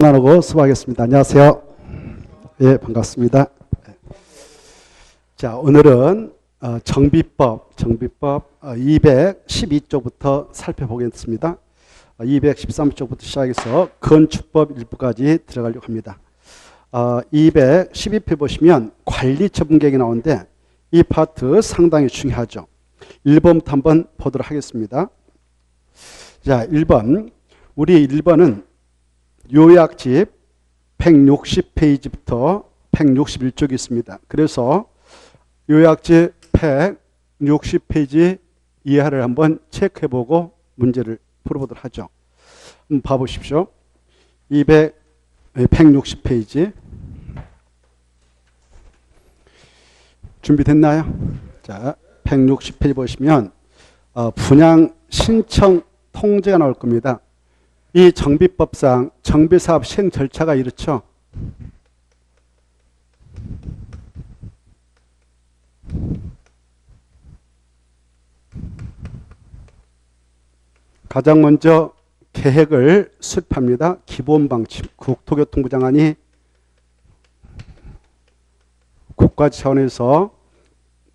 나누고 수고하겠습니다. 안녕하세요. 예, 반갑습니다. 자, 오늘은 정비법 212쪽부터 살펴보겠습니다. 213쪽부터 시작해서 건축법 일부까지 들어가려고 합니다. 212표 보시면 관리처분계획이 나오는데 이 파트 상당히 중요하죠. 1번부터 한번 보도록 하겠습니다. 자, 1번. 우리 1번은 요약집 160페이지부터 161쪽이 있습니다. 그래서 요약집 160페이지 이하를 한번 체크해보고 문제를 풀어보도록 하죠. 한번 봐보십시오. 160페이지 준비됐나요? 자, 160페이지 보시면 분양 신청 통지가 나올 겁니다. 이 정비법상 정비사업 시행 절차가 이렇죠. 가장 먼저 계획을 수립합니다. 기본 방침. 국토교통부 장관이 국가 차원에서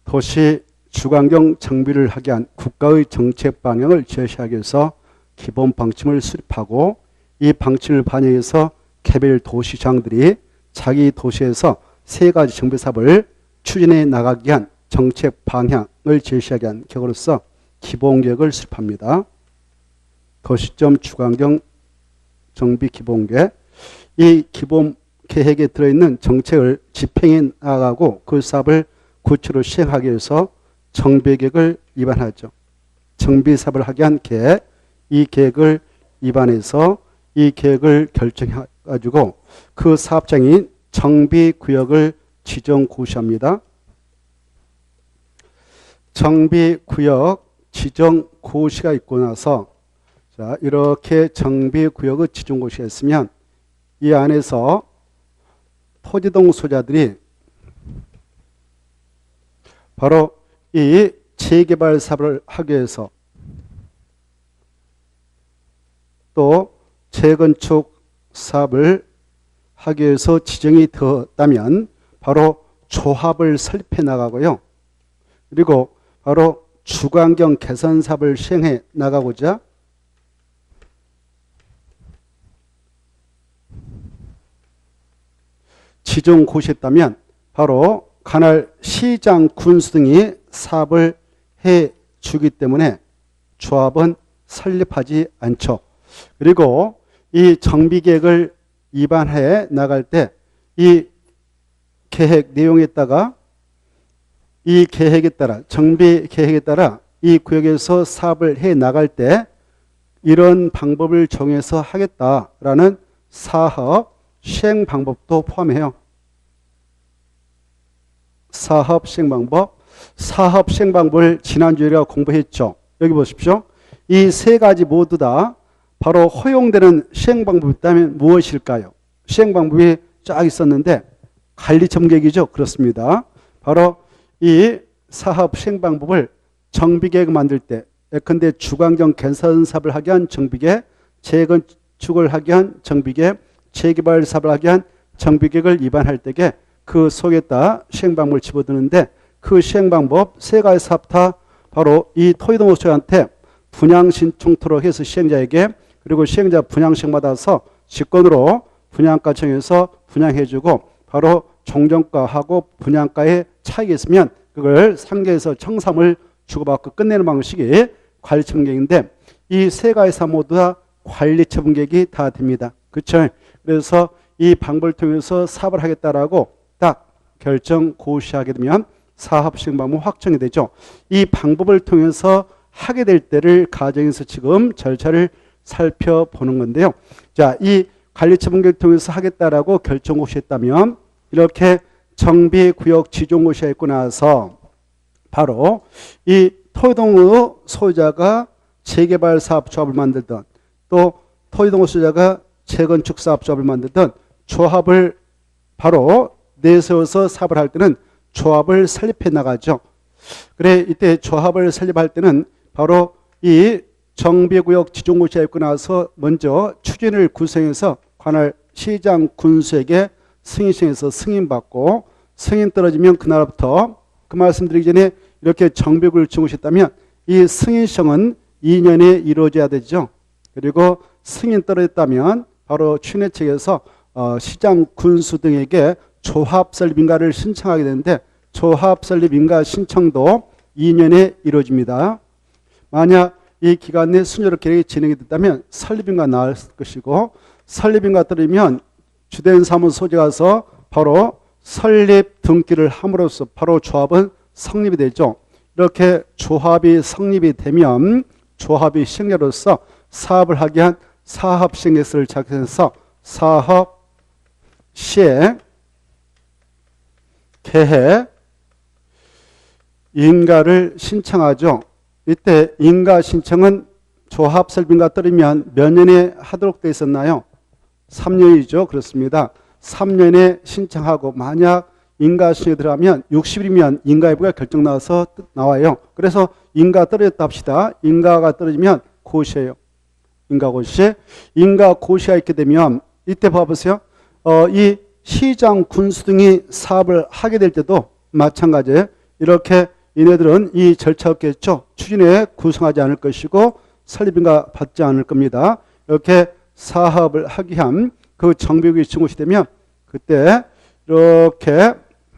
도시 주관경 정비를 하게 한 국가의 정책 방향을 제시하기 위해서 기본 방침을 수립하고 이 방침을 반영해서 개별 도시장들이 자기 도시에서 세 가지 정비사업을 추진해 나가기 위한 정책 방향을 제시하기 위한 계획으로서 기본계획을 수립합니다. 도시점 주관경 정비 기본계획. 이 기본 계획에 들어있는 정책을 집행해 나가고 그 사업을 구체로 시행하기 위해서 정비계획을 입안하죠. 정비사업을 하기 위한 계획. 이 계획을 입안해서 이 계획을 결정해가지고 그 사업장인 정비구역을 지정 고시합니다. 정비구역 지정 고시가 있고 나서 자, 이렇게 정비구역의 지정 고시가 있으면 이 안에서 토지동 소유자들이 바로 이 재개발 사업을 하기 위해서 또 재건축 사업을 하기 위해서 지정이 되었다면 바로 조합을 설립해 나가고요. 그리고 바로 주관경 개선 사업을 시행해 나가고자 지정 고시했다면 바로 관할 시장 군수 등이 사업을 해 주기 때문에 조합은 설립하지 않죠. 그리고 이 정비계획을 입안해 나갈 때 이 계획 내용에다가 이 계획에 따라 정비계획에 따라 이 구역에서 사업을 해 나갈 때 이런 방법을 정해서 하겠다라는 사업 시행 방법도 포함해요. 사업 시행 방법. 사업 시행 방법을 지난주에 우리가 공부했죠. 여기 보십시오. 이 세 가지 모두 다 바로 허용되는 시행 방법이 있다면 무엇일까요? 시행 방법이 쫙 있었는데 관리처분계획이죠. 그렇습니다. 바로 이 사업 시행 방법을 정비계획을 만들 때 예컨대 주관경 개선 사업을 하기 위한 정비계획, 재건축을 하기 위한 정비계획, 재개발 사업을 하기 위한 정비계획을 입안할 때에 그 속에다 시행 방법을 집어드는데 그 시행 방법 세 가지 사업 다 바로 이 토지동 소유한테 분양 신청토록 해서 시행자에게 그리고 시행자 분양식 받아서 직권으로 분양가 정해서 분양해주고 바로 종전가하고 분양가의 차이가 있으면 그걸 상계에서 청산을 주고받고 끝내는 방식이 관리처분계획인데 이 세 가지 사업 모두 다 관리처분계획이 다 됩니다. 그렇죠? 그래서 이 방법을 통해서 사업을 하겠다라고 딱 결정 고시하게 되면 사업 시행 방법 확정이 되죠. 이 방법을 통해서 하게 될 때를 가정에서 지금 절차를 살펴보는 건데요. 자, 이 관리처분계획을 통해서 하겠다라고 결정고시했다면 이렇게 정비구역 지정고시가 있고 나서 바로 이 토지동의 소유자가 재개발 사업 조합을 만들던 또 토지동의 소유자가 재건축 사업 조합을 만들던 조합을 바로 내세워서 사업을 할 때는 조합을 설립해 나가죠. 그래 이때 조합을 설립할 때는 바로 이 정비구역 지정고시가 있고 나서 먼저 추진을 구성해서 관할 시장 군수에게 승인시행해서 승인받고 승인 떨어지면 그날부터 그 말씀드리기 전에 이렇게 정비구를 주무셨다면 이 승인시행은 2년에 이루어져야 되죠. 그리고 승인 떨어졌다면 바로 추진회 측에서 시장 군수 등에게 조합 설립 인가를 신청하게 되는데 조합 설립 인가 신청도 2년에 이루어집니다. 만약 이 기간 내 순조롭게 진행이 됐다면 설립인가 나올 것이고 설립인가 떨어지면 주된 사무소 소재 가서 바로 설립 등기를 함으로써 바로 조합은 성립이 되죠. 이렇게 조합이 성립이 되면 조합이 시행자로서 사업을 하기 위한 사업 시행 계획서를 작성해서 사업 시행 계획 인가를 신청하죠. 이때 인가 신청은 조합 설립인가 떨어지면 몇 년에 하도록 되어 있었나요? 3년이죠. 그렇습니다. 3년에 신청하고 만약 인가 신청에 들어가면 60일이면 인가 여부가 결정 나와서 나와요. 그래서 인가 떨어졌다 합시다. 인가가 떨어지면 고시예요. 인가 고시. 인가 고시가 있게 되면 이때 봐보세요. 이 시장 군수 등이 사업을 하게 될 때도 마찬가지예요. 이렇게 이네들은 이 절차 없겠죠. 추진에 구성하지 않을 것이고 설립인가 받지 않을 겁니다. 이렇게 사업을 하기 위한 그 정비국이 증오시 되면 그때 이렇게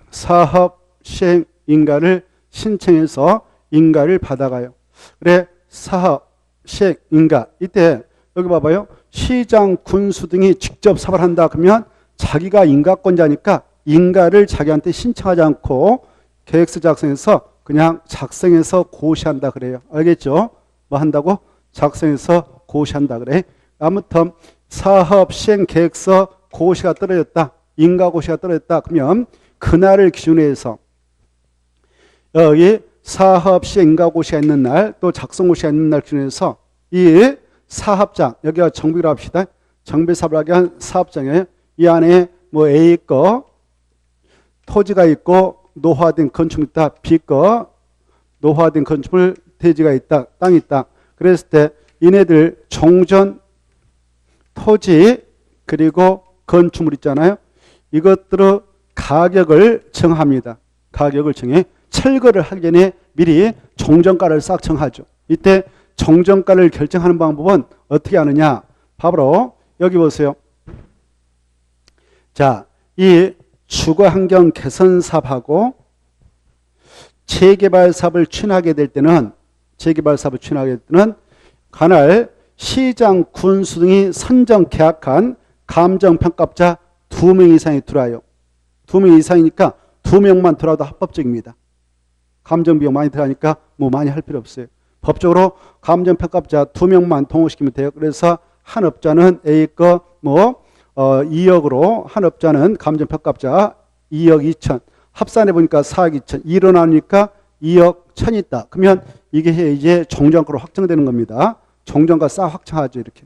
사업 시행 인가를 신청해서 인가를 받아가요. 그래 사업 시행 인가 이때 여기 봐봐요. 시장 군수 등이 직접 사업을 한다 그러면 자기가 인가권자니까 인가를 자기한테 신청하지 않고 계획서 작성해서 그냥 작성해서 고시한다 그래요. 알겠죠? 뭐 한다고? 작성해서 고시한다 그래. 아무튼 사업 시행 계획서 고시가 떨어졌다. 인가 고시가 떨어졌다. 그러면 그날을 기준으로 해서 여기 사업 시행 인가 고시가 있는 날 또 작성 고시가 있는 날 기준으로 해서 이 사업장 여기가 정비로 합시다. 정비 사업을 하기 위한 사업장이에요. 이 안에 뭐 A 거 토지가 있고 노후화된 건축이 있다. B 거 노후화된 건축물 대지가 있다. 땅이 있다. 그랬을 때 이네들 종전 토지 그리고 건축물 있잖아요. 이것들의 가격을 정합니다. 가격을 정해 철거를 하기 전에 미리 종전가를 싹 정하죠. 이때 종전가를 결정하는 방법은 어떻게 하느냐. 바로 여기 보세요. 자, 이 주거환경 개선 사업하고 재개발 사업을 추진하게 될 때는 관할 시장 군수 등이 선정 계약한 감정평가업자 2명 이상이 들어와요. 2명 이상이니까 2명만 들어와도 합법적입니다. 감정비용 많이 들어가니까 뭐 많이 할 필요 없어요. 법적으로 감정평가업자 2명만 동원시키면 돼요. 그래서 한 업자는 A 거 뭐 2억으로 한 업자는 감정평가업자 2억 2천 합산해 보니까 4억 2천 2로 나누니까 2억 1천이 있다. 그러면 이게 이제 종전가로 확정되는 겁니다. 종전가 싹 확정하죠. 이렇게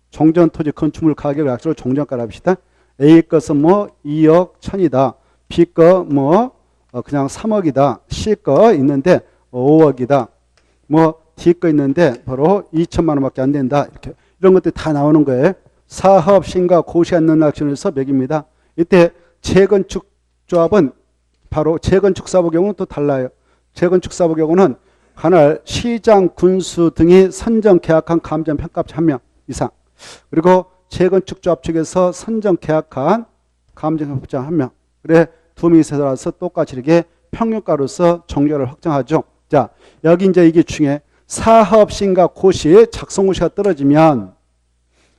종전 토지 건축물 가격을 약속으로 종전가로 합시다. A 것은 뭐 2억 1천이다. B 거 뭐 그냥 3억이다. C 거 있는데 5억이다. 뭐 D 거 있는데 바로 2천만 원밖에 안 된다. 이렇게 이런 것들이 다 나오는 거예요. 사업 시행과 고시 않는 날 기준에서 매깁니다. 이때 재건축 조합은 바로 재건축 사업의 경우는 또 달라요. 재건축 사업의 경우는 관할 시장 군수 등이 선정 계약한 감정평가업자 1명 이상 그리고 재건축 조합 측에서 선정 계약한 감정평가업자 1명 그래 2명이 들어와서 똑같이 이렇게 평균가로서 종료를 확정하죠. 자, 여기 이제 이게 중에 사업 시행과 고시 작성 고시가 떨어지면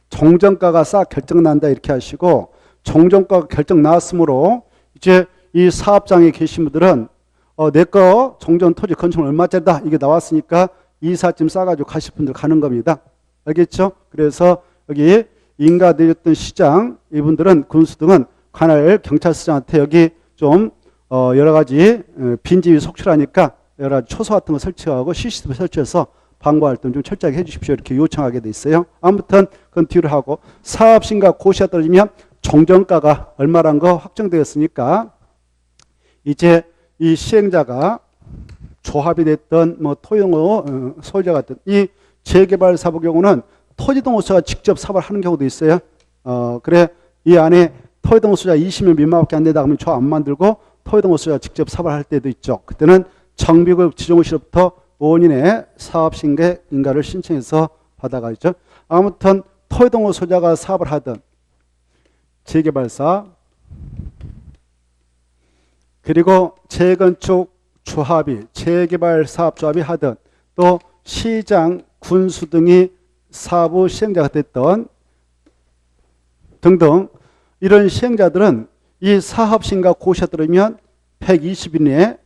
종전가가 싹 결정난다 이렇게 하시고 종전가가 결정 나왔으므로 이제 이 사업장에 계신 분들은 내 거 종전 토지 건축물 얼마짜리다 이게 나왔으니까 이삿짐 싸가지고 가실 분들 가는 겁니다. 알겠죠? 그래서 여기 인가 내렸던 시장 이분들은 군수 등은 관할 경찰서장한테 여기 좀 여러 가지 빈집이 속출하니까 여러 가지 초소 같은 거 설치하고 CCTV 설치해서 방과할 때 좀 철저하게 해주십시오 이렇게 요청하게 돼 있어요. 아무튼 그건 뒤로 하고 사업 시행과 고시가 떨어지면 종전가가 얼마란 거 확정되었으니까 이제 이 시행자가 조합이 됐던 뭐 토용호 소유자가 됐던 이 재개발 사업의 경우는 토지동호사가 직접 사업을 하는 경우도 있어요. 그래 이 안에 토지등록소유자 20명 미만밖에 안 된다 하면 조합 안 만들고 토지등록소유자 직접 사발할 때도 있죠. 그때는 정비구역 지정시로부터 5년 이내에 사업신계 인가를 신청해서 받아가죠. 아무튼 토지등록소유자가 사업을 하든 재개발사 그리고 재건축 조합이 재개발 사업조합이 하든 또 시장, 군수 등이 사부 시행자가 됐던 등등 이런 시행자들은 이 사업신가 고시에 들으면 120일 내에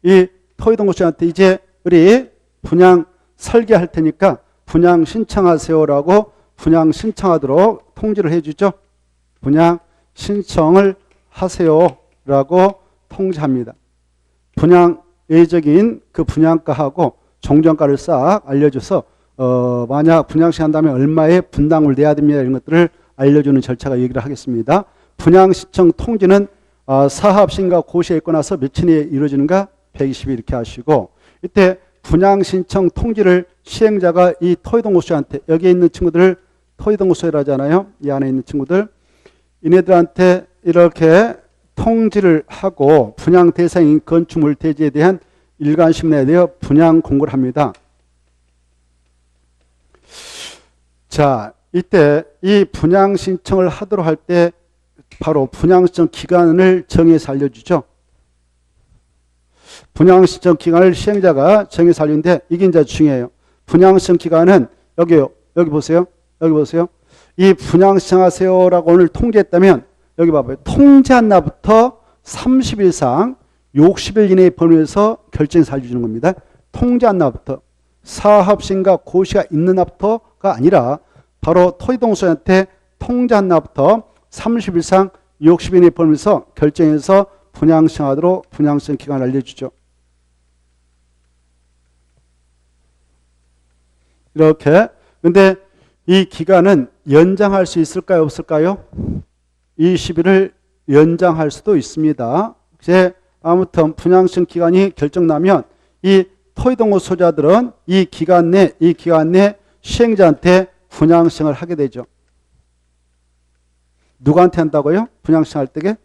이 토지등록소유자한테 이제 우리 분양 설계할 테니까 분양 신청하세요라고 분양 신청하도록 통지를 해주죠. 분양 신청을 하세요라고 통지합니다. 분양 예적인 그 분양가하고 종전가를 싹 알려줘서 만약 분양 신청한다면 얼마의 분담을 내야 됩니다. 이런 것들을 알려주는 절차가 얘기를 하겠습니다. 분양 신청 통지는 사업신가 고시에 있고 나서 며칠 내에 이루어지는가 120일 이렇게 하시고 이때 분양 신청 통지를 시행자가 이 토지등록소유한테 여기에 있는 친구들을 토지등록소유를 하잖아요. 이 안에 있는 친구들 이네들한테 이렇게 통지를 하고 분양 대상인 건축물 대지에 대한 일관심내에 대해 분양 공고를 합니다. 자, 이때 이 분양 신청을 하도록 할 때 바로 분양 신청 기간을 정해서 알려주죠. 분양 신청 기간을 시행자가 정해서 알리는데 이게 이제 중요해요. 분양 신청 기간은 여기 보세요. 여기 보세요. 이 분양 신청하세요라고 오늘 통지했다면 여기 봐봐요. 통지한 날부터 30일 이상 60일 이내에 범위에서 결정해서 알려주는 겁니다. 통지한 날부터 사업신가 고시가 있는 날부터가 아니라 바로 토지등록소유한테 통지한 날부터 30일 이상 60일 이내에 범위에서 결정해서 분양 신청하도록 분양 신청 기간을 알려주죠. 이렇게. 근데 이 기간은 연장할 수 있을까요? 없을까요? 20일을 연장할 수도 있습니다. 이제 아무튼 분양신청 기간이 결정나면 이 토지등록소유자들은 이 기간 내 시행자한테 분양신청을 하게 되죠. 누구한테 한다고요? 분양신청할 때게?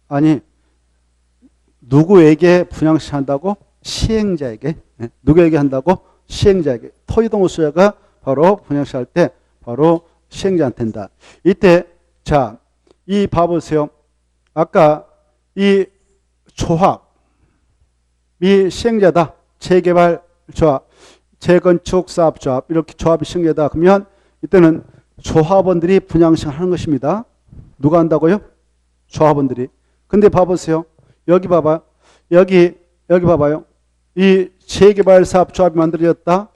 아니, 누구에게 분양신청한다고? 시행자에게. 누구에게 한다고? 시행자에게. 토지등록소유자가 바로 분양신청할 때 바로 시행자한테 한다. 이때 자, 이 봐보세요. 아까 이 조합, 이 시행자다. 재개발 조합, 재건축 사업 조합 이렇게 조합이 시행자다. 그러면 이때는 조합원들이 분양신청을 하는 것입니다. 누가 한다고요? 조합원들이. 근데 봐보세요. 여기 봐봐. 여기 봐봐요. 이 재개발 사업 조합이 만들어졌다.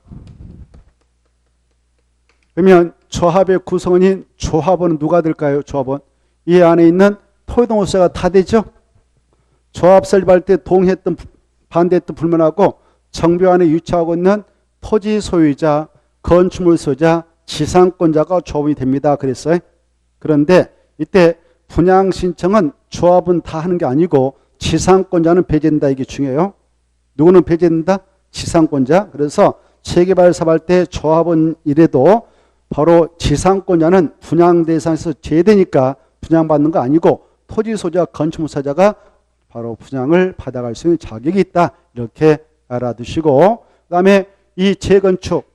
그러면 조합의 구성원인 조합원은 누가 될까요? 조합원. 이 안에 있는 토지등록소유자가 다 되죠. 조합 설립할 때 동의했던 반대했던 불만하고 정비안에 유치하고 있는 토지 소유자, 건축물 소유자, 지상권자가 조합이 됩니다. 그랬어요. 그런데 이때 분양 신청은 조합은 다 하는 게 아니고 지상권자는 배제된다. 이게 중요해요. 누구는 배제된다? 지상권자. 그래서 재개발 사업할 때 조합은 이래도 바로 지상권자는 분양 대상에서 제외되니까 분양받는 거 아니고 토지 소유자, 건축물 소유자가 바로 분양을 받아갈 수 있는 자격이 있다. 이렇게 알아두시고 그다음에 이 재건축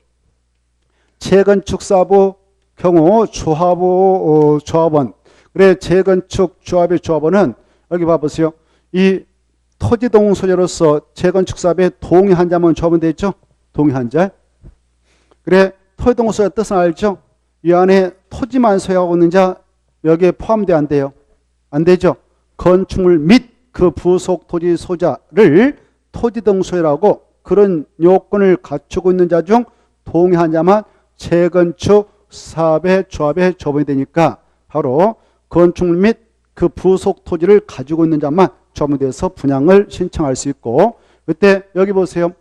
사업의 경우 조합원 그래 재건축 조합의 조합원은 여기 봐보세요. 이 토지동호 소유자로서 재건축 사업에 동의한 자만 조합원 되죠. 동의한 자. 그래 토지동호 소유자 뜻은 알죠. 이 안에 토지만 소유하고 있는 자 여기에 포함돼 안 돼요. 안 되죠. 건축물 및 그 부속 토지 소유자를 토지동 소유라고 그런 요건을 갖추고 있는 자 중 동의한 자만 재건축 사업의 조합에 조합이 되니까 바로 건축물 및 그 부속 토지를 가지고 있는 자만 조합이 돼서 분양을 신청할 수 있고 그때 여기 보세요.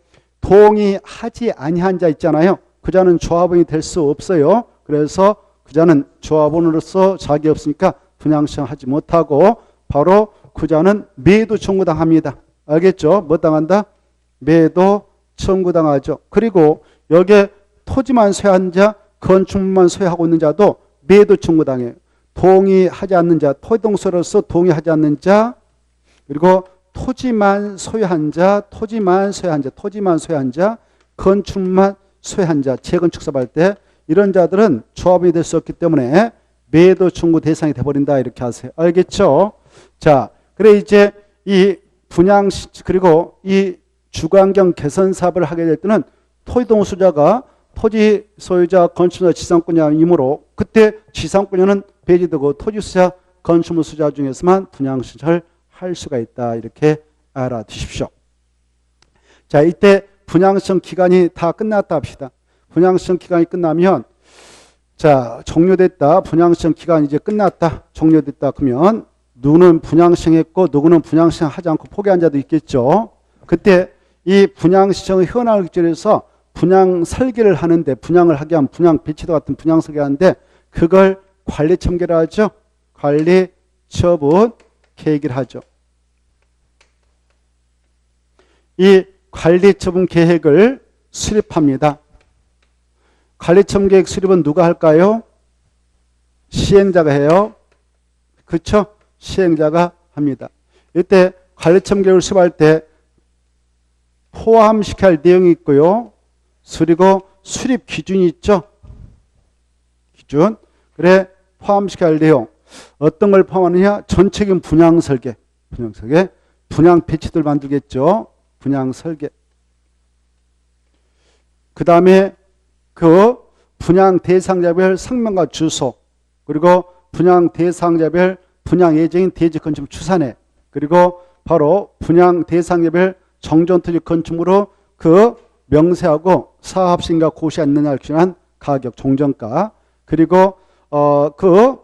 동의하지 아니한 자 있잖아요. 그 자는 조합원이 될 수 없어요. 그래서 그 자는 조합원으로서 자격이 없으니까 분양 신청하지 못하고 바로 그 자는 매도 청구당합니다. 알겠죠? 뭐 당한다? 매도 청구당하죠. 그리고 여기에 토지만 소유한 자, 건축물만 소유하고 있는 자도 매도 청구당해요. 동의하지 않는 자, 토지동서로서 동의하지 않는 자, 그리고 토지만 소유한 자, 건축물만 소유한 자, 재건축 사업할 때 이런 자들은 조합이 될 수 없기 때문에 매도 청구 대상이 돼버린다 이렇게 하세요. 알겠죠? 자, 그래 이제 이 분양 그리고 이 주거환경 개선 사업을 하게 될 때는 토지동수자가 토지 소유자, 건축자, 지상권자이므로 그때 지상권자는 배제되고 토지수자, 건축물 수자 중에서만 분양 신청을 할 수가 있다 이렇게 알아두십시오. 자, 이때 분양 신청 기간이 다 끝났다 합시다. 분양 신청 기간이 끝나면 자, 종료됐다. 분양 신청 기간이 이제 끝났다. 종료됐다. 그러면 누구는 분양 신청했고 누구는 분양 신청하지 않고 포기한 자도 있겠죠. 그때 이 분양 신청의 현황을 기준해서 분양 설계를 하는데, 분양을 하게 하면 분양 배치도 같은 분양 설계하는데 그걸 관리 첨계를 하죠. 관리 처분 계획을 하죠. 이 관리 처분 계획을 수립합니다. 관리 처분 계획 수립은 누가 할까요? 시행자가 해요. 그렇죠? 시행자가 합니다. 이때 관리 처분 계획을 수립할 때 포함시켜야 할 내용이 있고요. 그리고 수립 기준이 있죠. 기준. 그래 포함시켜야 할 내용. 어떤 걸 포함하느냐? 전체적인 분양 설계. 분양 배치들 만들겠죠. 분양 설계. 그 다음에 그 분양 대상자별 성명과 주소, 그리고 분양 대상자별 분양 예정인 대지 건축물 추산액, 그리고 바로 분양 대상자별 정전토지 건축물로 그 명세하고 사업신가 고시 않느냐를 기준한 가격 종전가, 그리고 그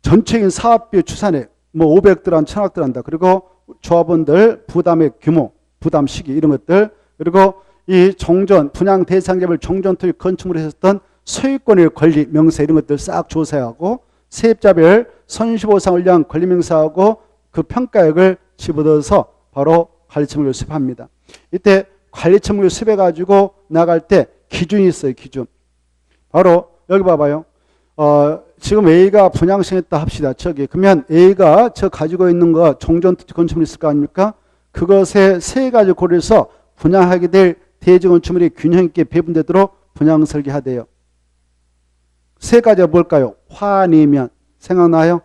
전체적인 사업비 추산액 뭐 500들 1000억 한다. 그리고 조합원들 부담의 규모, 부담 시기 이런 것들, 그리고 이 종전 분양 대상자별 종전토지 건축물에 했었던 소유권의 권리 명세 이런 것들 싹 조사하고 세입자별 선시보상을 위한 권리 명세하고 그 평가액을 집어넣어서 바로 관리처분을 수립합니다. 이때 관리처분을 수립해 가지고 나갈 때 기준이 있어요. 기준. 바로 여기 봐봐요. 지금 A가 분양 신청했다 합시다. 그러면 A가 저 가지고 있는 거 종전토지 건축물이 있을 거 아닙니까? 그것에 세 가지 고려해서 분양하게 될 대지 건축물이 균형 있게 배분되도록 분양 설계하대요. 세 가지가 뭘까요? 환이면 생각나요?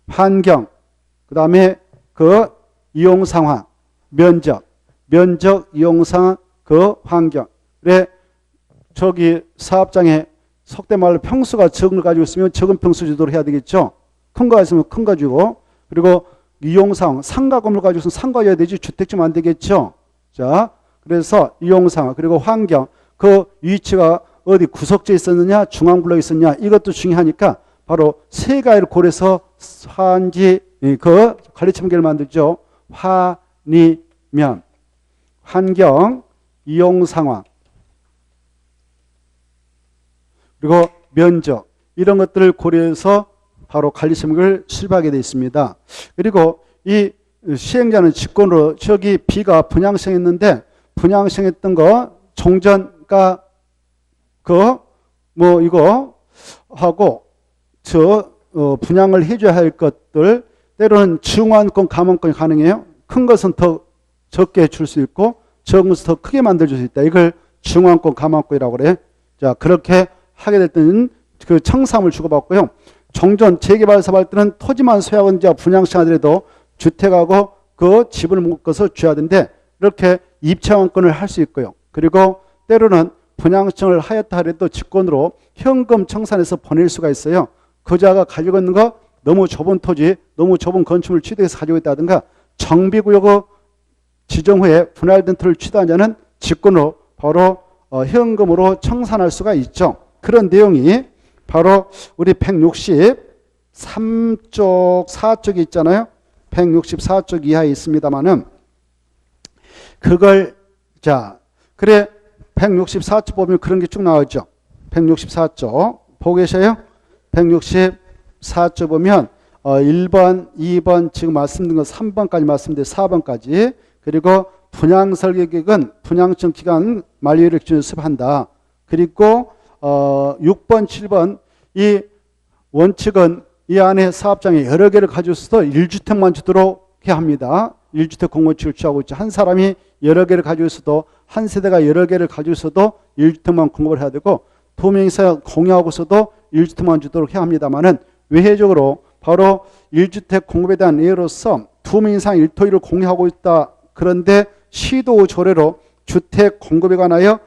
환경, 그 다음에 그 이용 상황, 면적, 이용 상황, 그 환경. 그래 저기 사업장에 속된 말로 평수가 적은 걸 가지고 있으면 적은 평수 주도를 해야 되겠죠. 큰 거 있으면 큰 거 주고, 그리고 이용 상황, 상가 건물 가지고 있으면 상가여야 되지 주택 좀 안 되겠죠. 자, 그래서 이용 상황, 그리고 환경, 그 위치가 어디 구석지에 있었느냐, 중앙블록에 있었느냐, 이것도 중요하니까 바로 세 가지를 고려해서 환지, 그 관리처분계를 만들죠. 환이면, 환경, 이용 상황, 그리고 면적, 이런 것들을 고려해서 바로 관리처분계를 수립하게 되어 있습니다. 그리고 이 시행자는 직권으로 저기 B가 분양시행했는데 분양시행했던 거 종전가 뭐 이거 하고 분양을 해줘야 할 것들 때로는 증환권, 감원권이 가능해요. 큰 것은 더 적게 줄 수 있고 적은 것은 더 크게 만들어줄 수 있다. 이걸 증환권, 감원권이라고 그래. 자, 그렇게 하게 될 때는 그 청사함을 주고받고요. 종전 재개발 사업할 때는 토지만 소유하고 있는 분양시행하더라도 주택하고 그 집을 묶어서 줘야 되는데 이렇게 입찰원권을 할 수 있고요. 그리고 때로는 분양청을 하였다 하더라도 직권으로 현금 청산해서 보낼 수가 있어요. 그 자가 가지고 있는 거 너무 좁은 토지, 너무 좁은 건축물을 취득해서 가지고 있다든가 정비구역 지정 후에 분할된 토지를 취득한 자는 직권으로 바로 현금으로 청산할 수가 있죠. 그런 내용이 바로 우리 163쪽 4쪽이 있잖아요. 164쪽 이하에 있습니다만은 그걸 자 그래 164쪽 보면 그런 게 쭉 나오죠. 164쪽 보고 계셔요? 164쪽 보면 1번, 2번 지금 말씀드린 거 3번까지 말씀드린 4번까지 그리고 분양 설계 계획은 분양청 기간 만료일을 기준으로 수립한다. 그리고 6번, 7번 이 원칙은 이 안에 사업장에 여러 개를 가지고 있어도 1주택만 주도록 해야 합니다. 1주택 공원칙을 취하고 있죠. 한 사람이 여러 개를 가지고 있어도 한 세대가 여러 개를 가지고 있어도 1주택만 공급을 해야 되고 두 명이서 공유하고 있어도 1주택만 주도록 해야 합니다만은 외회적으로 바로 1주택 공급에 대한 예로서 두 명 이상 1토지를 공유하고 있다. 그런데 시도 조례로 주택 공급에 관하여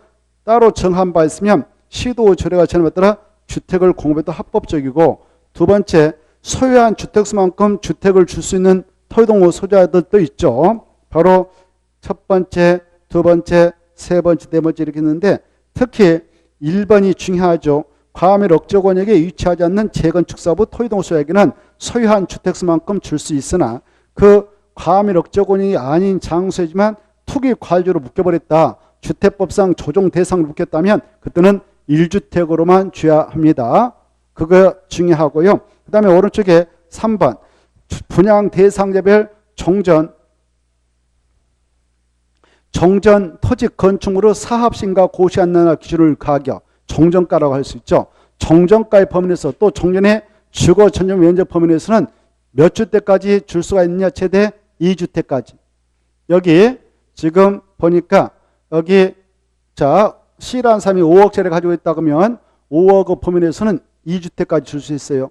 따로 정한 바 있으면 시도 조례가 정함에 따라 주택을 공급해도 합법적이고 두 번째 소유한 주택수만큼 주택을 줄 수 있는 토지동호 소유자들도 있죠. 바로 첫 번째, 두 번째, 세 번째, 네 번째 이렇게 있는데 특히 1번이 중요하죠. 과밀 억제 권역에 위치하지 않는 재건축 사업 토지동호 소유자에게는 소유한 주택수만큼 줄 수 있으나 그 과밀 억제 권역이 아닌 장소이지만 투기 과실로 묶여버렸다. 주택법상 조정 대상을 묶였다면 그때는 1주택으로만 줘야 합니다. 그거 중요하고요. 그 다음에 오른쪽에 3번 분양 대상자별 종전 토지 건축물의 사합신가 고시 안내나 기준을 가격 종전가라고 할 수 있죠. 종전가의 범위에서 또 종전의 주거 전용 면적 범위에서는 몇 주택까지 줄 수가 있느냐 최대 2주택까지. 여기 지금 보니까 여기 자 C라는 사람이 5억짜리 가지고 있다 그러면 5억 범위 내에서는 2주택까지 줄 수 있어요.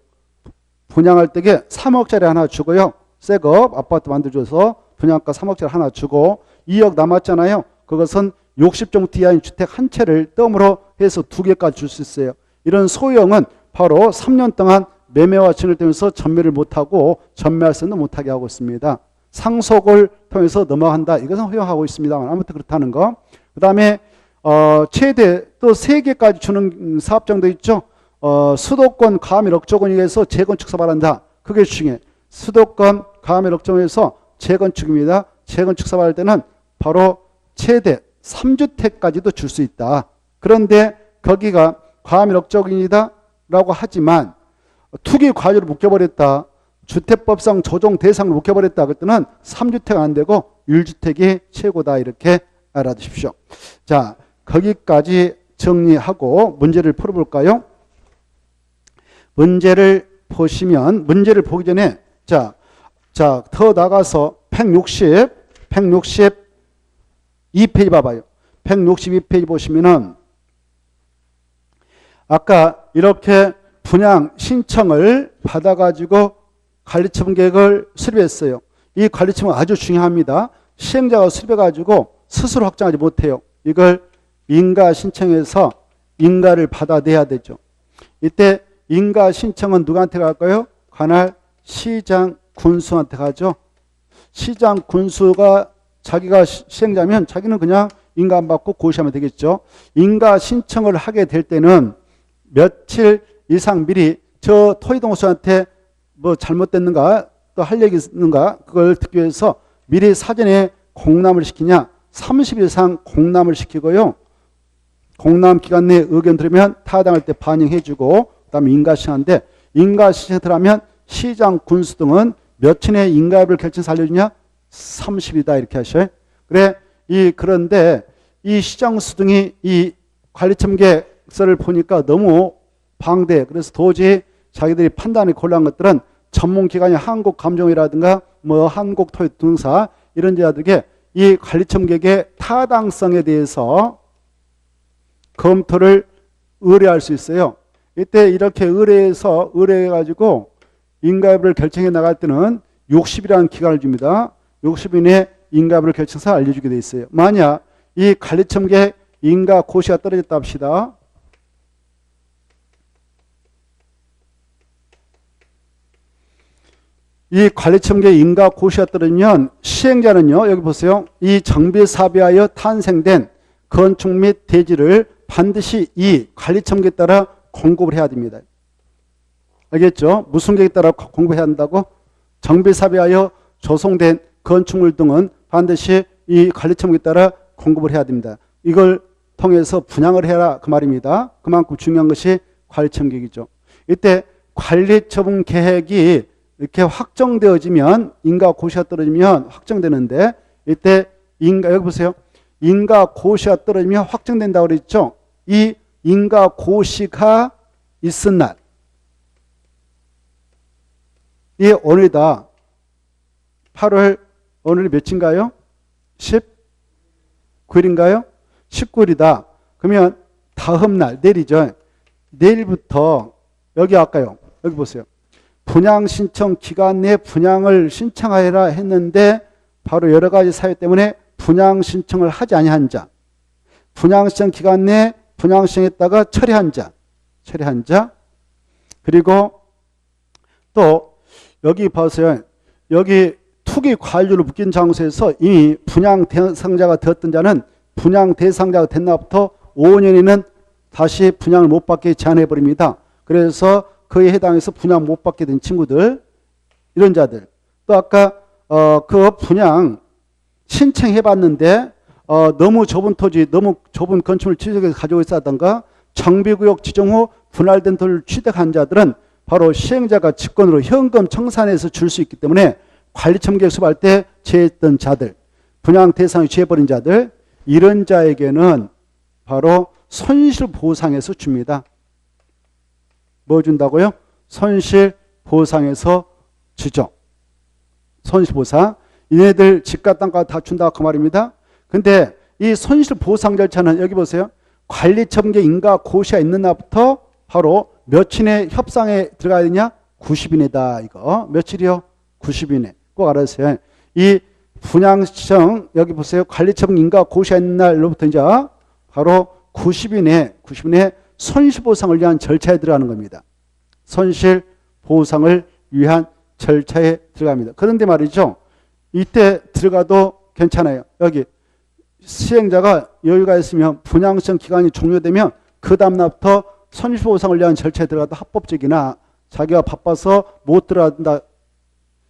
분양할 때에 3억짜리 하나 주고요. 새거 아파트 만들어줘서 분양가 3억짜리 하나 주고 2억 남았잖아요. 그것은 60정도 이하인 주택 한 채를 덤으로 해서 2개까지 줄 수 있어요. 이런 소형은 바로 3년 동안 매매와 진행되면서 전매를 못하고 전매할 수는 못하게 하고 있습니다. 상속을 통해서 넘어간다. 이것은 허용하고 있습니다만 아무튼 그렇다는 거. 그 다음에 최대 또 3개까지 주는 사업장도 있죠. 수도권 과밀 억조권역에서 재건축 사업한다. 그게 중요해. 수도권 과밀 억조권역에서 재건축입니다. 재건축 사업할 때는 바로 최대 3주택까지도 줄 수 있다. 그런데 거기가 과밀 억조권이다 라고 하지만 투기 과실로 묶여버렸다. 주택법상 조정 대상으로 묶여버렸다. 그때는 3주택 안 되고 1주택이 최고다. 이렇게 알아두십시오. 자, 거기까지 정리하고 문제를 풀어볼까요? 문제를 보시면 문제를 보기 전에 자, 더 나가서 162페이지 봐봐요. 162페이지 보시면은 아까 이렇게 분양 신청을 받아가지고 관리처분 계획을 수립했어요. 이 관리처분 아주 중요합니다. 시행자가 수립해가지고 스스로 확정하지 못해요. 이걸 인가 신청해서 인가를 받아내야 되죠. 이때 인가 신청은 누구한테 갈까요? 관할 시장 군수한테 가죠. 시장 군수가 자기가 시행자면 자기는 그냥 인가 안 받고 고시하면 되겠죠. 인가 신청을 하게 될 때는 며칠 이상 미리 저 토지동호수한테 뭐 잘못됐는가 또 할 얘기 있는가 그걸 듣기 위해서 미리 사전에 공람을 시키냐 30일 이상 공람을 시키고요. 공람 기간 내에 의견 들으면 타당할 때 반영해주고 그다음에 인가신청인데 인가신청을 시장 군수 등은 며칠 내에 인가협을 결정해서 알려주냐 30일이다 이렇게 하셔요. 그런데 이 시장수 등이 이 관리첨계서를 보니까 너무 방대. 그래서 도저히 자기들이 판단이 곤란한 것들은 전문기관이 한국감정이라든가 뭐 한국토지등사 이런 자들에게 이 관리첨계의 타당성에 대해서 검토를 의뢰할 수 있어요. 이때 이렇게 의뢰해가지고 인가협을 결정해 나갈 때는 60일이라는 기간을 줍니다. 60일 내에 인가협을 결정해서 알려주게 돼 있어요. 만약 이 관리첨계 인가 고시가 떨어졌다 합시다. 이 관리첨계 인가 고시가 떨어지면 시행자는요. 여기 보세요. 이 정비사비하여 탄생된 건축 및 대지를 반드시 이 관리첨계에 따라 공급을 해야 됩니다. 알겠죠? 무슨 계획에 따라 공급해야 한다고? 정비사비하여 조성된 건축물 등은 반드시 이 관리첨계에 따라 공급을 해야 됩니다. 이걸 통해서 분양을 해라 그 말입니다. 그만큼 중요한 것이 관리첨계이죠. 이때 관리처분 계획이 이렇게 확정되어지면 인가 고시가 떨어지면 확정되는데 이때 여기 보세요. 인가 고시가 떨어지면 확정된다고 그랬죠. 이 인가 고시가 있은 날. 이 오늘이다. 8월 오늘이 몇인가요? 19일인가요? 19일이다. 그러면 다음 날 내일이죠. 내일부터 여기 아까요. 여기 보세요. 분양 신청 기간 내에 분양을 신청하여라 했는데 바로 여러 가지 사유 때문에 분양 신청을 하지 아니한 자. 분양 신청 기간 내에 분양 신청했다가 철회한 자. 그리고 또 여기 보세요. 여기 투기 관료로 묶인 장소에서 이미 분양 대상자가 되었던 자는 분양 대상자가 된 날부터 5년에는 다시 분양을 못 받게 제한해 버립니다. 그래서 그에 해당해서 분양 못 받게 된 친구들, 이런 자들. 또 아까 그 분양 신청해 봤는데 너무 좁은 토지, 너무 좁은 건축물 지역에서 가지고 있었던가 정비구역 지정 후 분할된 토지를 취득한 자들은 바로 시행자가 직권으로 현금 청산해서 줄 수 있기 때문에 관리청계 수업할 때 제했던 자들, 분양 대상이 취해버린 자들, 이런 자에게는 바로 손실보상에서 줍니다. 뭐 준다고요? 손실보상에서 주죠. 손실보상. 얘네들 집과 땅과 다 준다 그 말입니다. 근데 이 손실보상 절차는 여기 보세요. 관리청계 인가 고시가 있는 날부터 바로 며칠에 협상에 들어가야 되냐? 90일이다. 이거 며칠이요? 90일에. 꼭 알아주세요. 이 분양시청 여기 보세요. 관리청 인가 고시가 있는 날로부터 이제 바로 90일에 손실보상을 위한 절차에 들어가는 겁니다. 손실보상을 위한 절차에 들어갑니다. 그런데 말이죠. 이때 들어가도 괜찮아요. 여기 시행자가 여유가 있으면 분양시청 기간이 종료되면 그 다음날부터 손실보상을 위한 절차에 들어가도 합법적이나 자기가 바빠서 못 들어간다고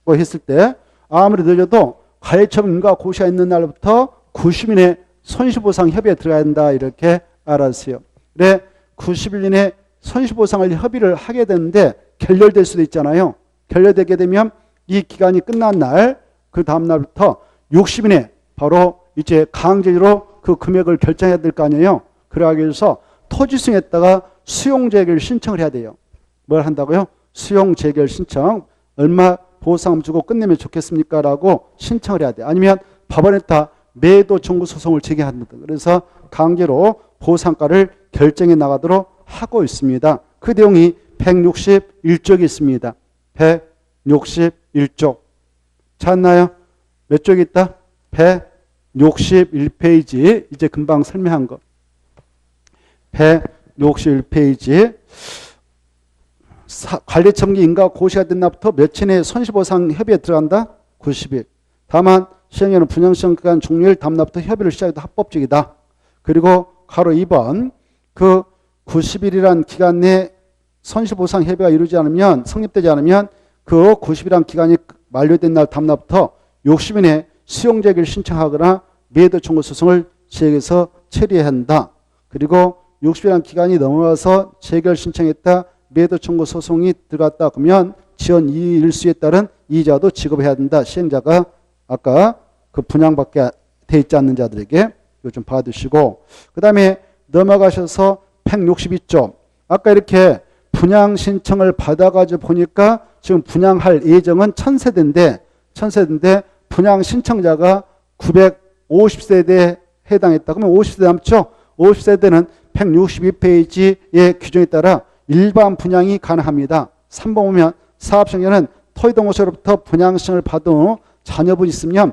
했을 때 아무리 늦어도 관리청 인가 고시가 있는 날부터 90일에 손실보상 협의에 들어가야 된다. 이렇게 알았어요. 그래 90일 이내 손실보상을 협의를 하게 되는데 결렬될 수도 있잖아요. 결렬되게 되면 이 기간이 끝난 날 그 다음 날부터 60일에 바로 이제 강제로 그 금액을 결정해야 될 거 아니에요. 그러기 위해서 토지수용했다가 수용재결 신청을 해야 돼요. 뭘 한다고요? 수용재결 신청. 얼마 보상금 주고 끝내면 좋겠습니까? 라고 신청을 해야 돼요. 아니면 법원에다 매도 청구 소송을 제기합니다. 그래서 강제로 보상가를 결정해 나가도록 하고 있습니다. 그 내용이 161쪽이 있습니다. 161쪽. 찾나요? 몇 쪽이 있다? 161페이지. 이제 금방 설명한 거. 161페이지. 관리청기 인가 고시가 된 날부터 며칠 내에 손실보상 협의에 들어간다? 90일. 다만 시행령은 분양시청 기간 종료일 다음 날부터 협의를 시작해도 합법적이다. 그리고 가로 2번 그 90일이란 기간 내에 손실보상 협의가 이루어지지 않으면 성립되지 않으면 그 90일이란 기간이 만료된 날 다음 날부터 60일에 수용재결 신청하거나 매도 청구 소송을 지역에서 처리해야 한다. 그리고 60일이란 기간이 넘어가서 재결 신청했다. 매도 청구 소송이 들어갔다. 그러면 지원 이일수에 따른 이자도 지급해야 된다. 시행자가 아까 그 분양받게 돼 있지 않는 자들에게 이거 좀 봐두시고 그 다음에 넘어가셔서 162쪽 아까 이렇게 분양 신청을 받아가지고 보니까 지금 분양할 예정은 1000세대인데 분양 신청자가 950세대에 해당했다. 그러면 50세대 남죠? 50세대는 162페이지의 규정에 따라 일반 분양이 가능합니다. 3번 보면 사업시행자는 토지동호소로부터 분양 신청을 받은 후 자녀분이 있으면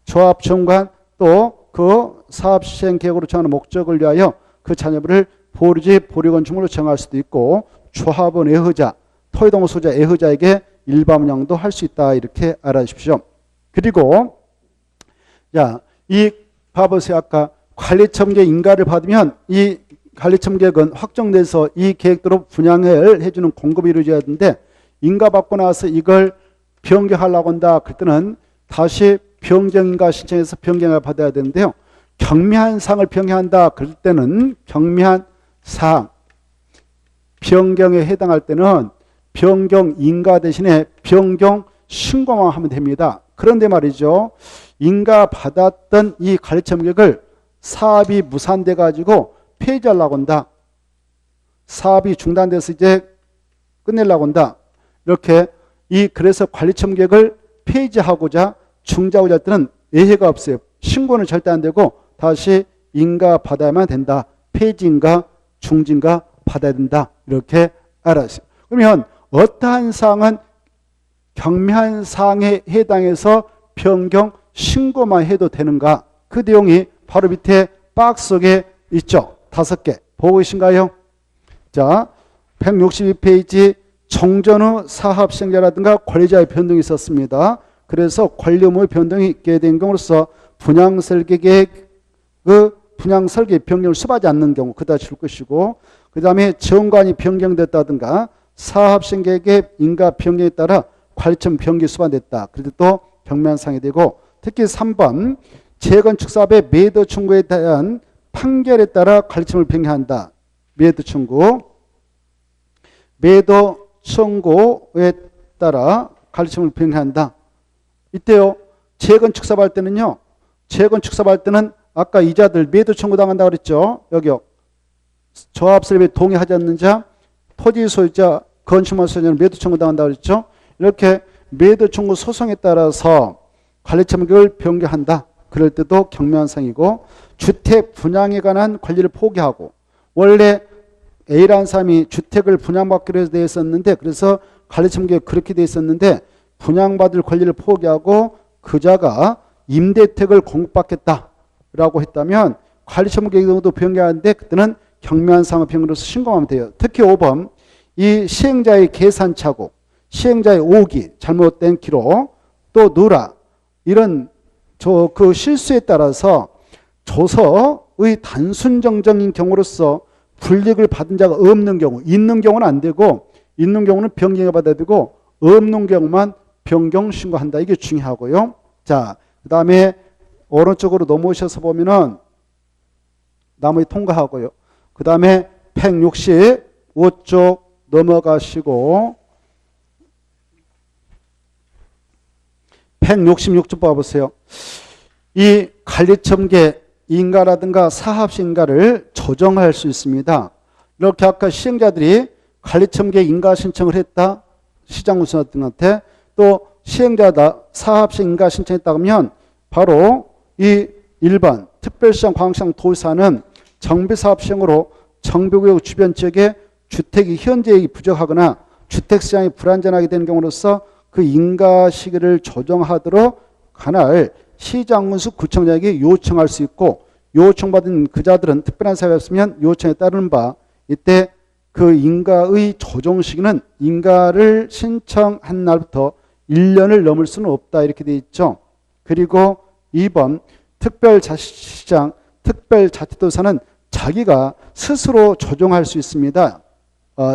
조합정관 또 그 사업시행 계획으로 정하는 목적을 위하여 그 자녀분을 보류지 보류건축물로 정할 수도 있고 조합원 애허자, 토지동호소자 애허자에게 일반 분양도 할 수 있다. 이렇게 알아주십시오. 그리고 자, 이 봐보세요. 아까 관리청계 인가를 받으면 이 관리청 계획은 확정돼서 이 계획대로 분양을 해주는 공급이 이루어져야 되는데 인가받고 나서 이걸 변경하려고 한다. 그때는 다시 변경인가 신청해서 변경을 받아야 되는데요. 경미한 사항을 변경한다. 그럴 때는 경미한 사항 변경에 해당할 때는 변경 인가 대신에 변경 신고만 하면 됩니다. 그런데 말이죠. 인가 받았던 이 관리청 계획을 사업이 무산돼 가지고 폐지하려고 한다. 사업이 중단돼서 이제 끝내려고 한다. 이렇게 그래서 관리청객을 폐지하고자 중지하고자 할 때는 예외가 없어요. 신고는 절대 안 되고 다시 인가 받아야만 된다. 폐지인가 중지인가 받아야 된다. 이렇게 알았어요. 그러면 어떠한 사항은 경미한 사항에 해당해서 변경 신고만 해도 되는가? 그 내용이 바로 밑에 박스 속에 있죠. 5개. 보고 계신가요? 자, 162페이지 정전 후 사업 시행자라든가 관리자의 변동이 있었습니다. 그래서 관리 의무의 변동이 있게 된 경우로서 분양 설계 계획 분양 설계 변경을 수반하지 않는 경우 그다 줄 것이고, 그 다음에 정관이 변경됐다든가 사업 시행 계획의 인가 변경에 따라 관리청 변경이 수반됐다. 그래도 또 경미한사항이 되고, 특히 3번 재건축 사업의 매도 청구에 대한 판결에 따라 관리청을 변경한다. 매도 청구에 따라 관리청을 변경한다. 이때요. 재건축 사업 할 때는요. 재건축 사업 할 때는 아까 이자들 매도 청구 당한다고 그랬죠. 여기요. 조합설립에 동의하지 않는 자, 토지 소유자, 건축물 소유자는 매도 청구 당한다고 그랬죠. 이렇게 매도 청구 소송에 따라서 관리청을 변경한다. 그럴 때도 경미한사항이고, 주택 분양에 관한 권리를 포기하고, 원래 A라는 사람이 주택을 분양받기로 돼 있었는데, 그래서 관리청구에 그렇게 돼 있었는데 분양받을 권리를 포기하고 그자가 임대택을 공급받겠다라고 했다면 관리청구의 경우도 변경하는데 그때는 경미한사항을 변경으로서 신고하면 돼요. 특히 5번 이 시행자의 계산착오, 시행자의 오기, 잘못된 기록, 또 누락 이런 그 실수에 따라서 조서의 단순 정정인 경우로서 불이익을 받은 자가 없는 경우, 있는 경우는 안 되고, 있는 경우는 변경해 받아야 되고, 없는 경우만 변경 신고한다. 이게 중요하고요. 자, 그 다음에 오른쪽으로 넘어오셔서 보면은 나머지 통과하고요. 그 다음에 165쪽 넘어가시고 166쪽 봐보세요. 이 관리청계 인가라든가 사업시행가를 조정할 수 있습니다. 이렇게 아까 시행자들이 관리청계 인가 신청을 했다. 시장군수한테 또 시행자다 사업시행인가 신청했다 그러면 바로 이 1번 특별시장 광역시장 도지사는 정비사업시행으로 정비구역 주변 지역에 주택이 현재이 부족하거나 주택시장이 불안전하게 되는 경우로서 그 인가 시기를 조정하도록 관할 시장군수 구청장에게 요청할 수 있고, 요청받은 그자들은 특별한 사유가 없으면 요청에 따르는 바 이때 그 인가의 조정 시기는 인가를 신청한 날부터 1년을 넘을 수는 없다. 이렇게 되어 있죠. 그리고 2번 특별자치시장, 특별자치도사는 자기가 스스로 조정할 수 있습니다.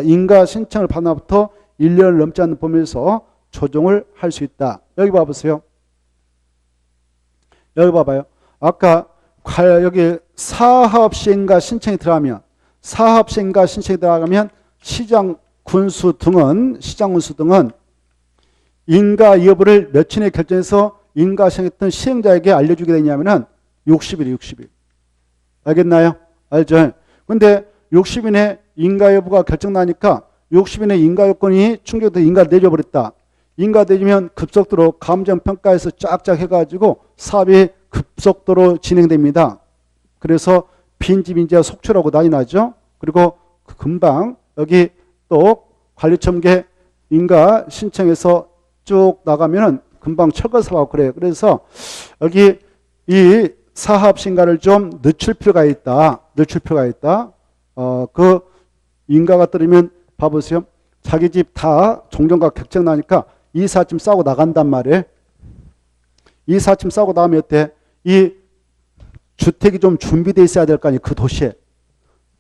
인가 신청을 받은 날부터 1년을 넘지 않는 범위에서 조정을 할 수 있다. 여기 봐보세요. 여기 봐봐요. 아까 여기 사업시행가 신청이 들어가면 시장 군수 등은 인가 여부를 며칠에 결정해서 인가 시행했던 시행자에게 알려주게 되냐면은 60일. 알겠나요? 알죠? 근데 60일에 인가 여부가 결정나니까 60일에 인가 요건이 충족돼서 인가를 내줘버렸다. 인가 내주면 급속도로 감정평가에서 쫙쫙 해가지고 사업이 급속도로 진행됩니다. 그래서 빈집인지와 속초라고 난리 나죠. 그리고 금방 여기 또 관리청계 인가 신청해서 쭉 나가면은 금방 철거사하고 그래요. 그래서 여기 이 사업 신가를 좀 늦출 필요가 있다. 그 인가가 떨어지면 봐보세요. 자기 집 다 종전과 격정 나니까 이삿짐 싸고 나간단 말이에요. 이삿짐 싸고 나면 어때? 이 주택이 좀 준비되어 있어야 될 거 아니에요. 그 도시에.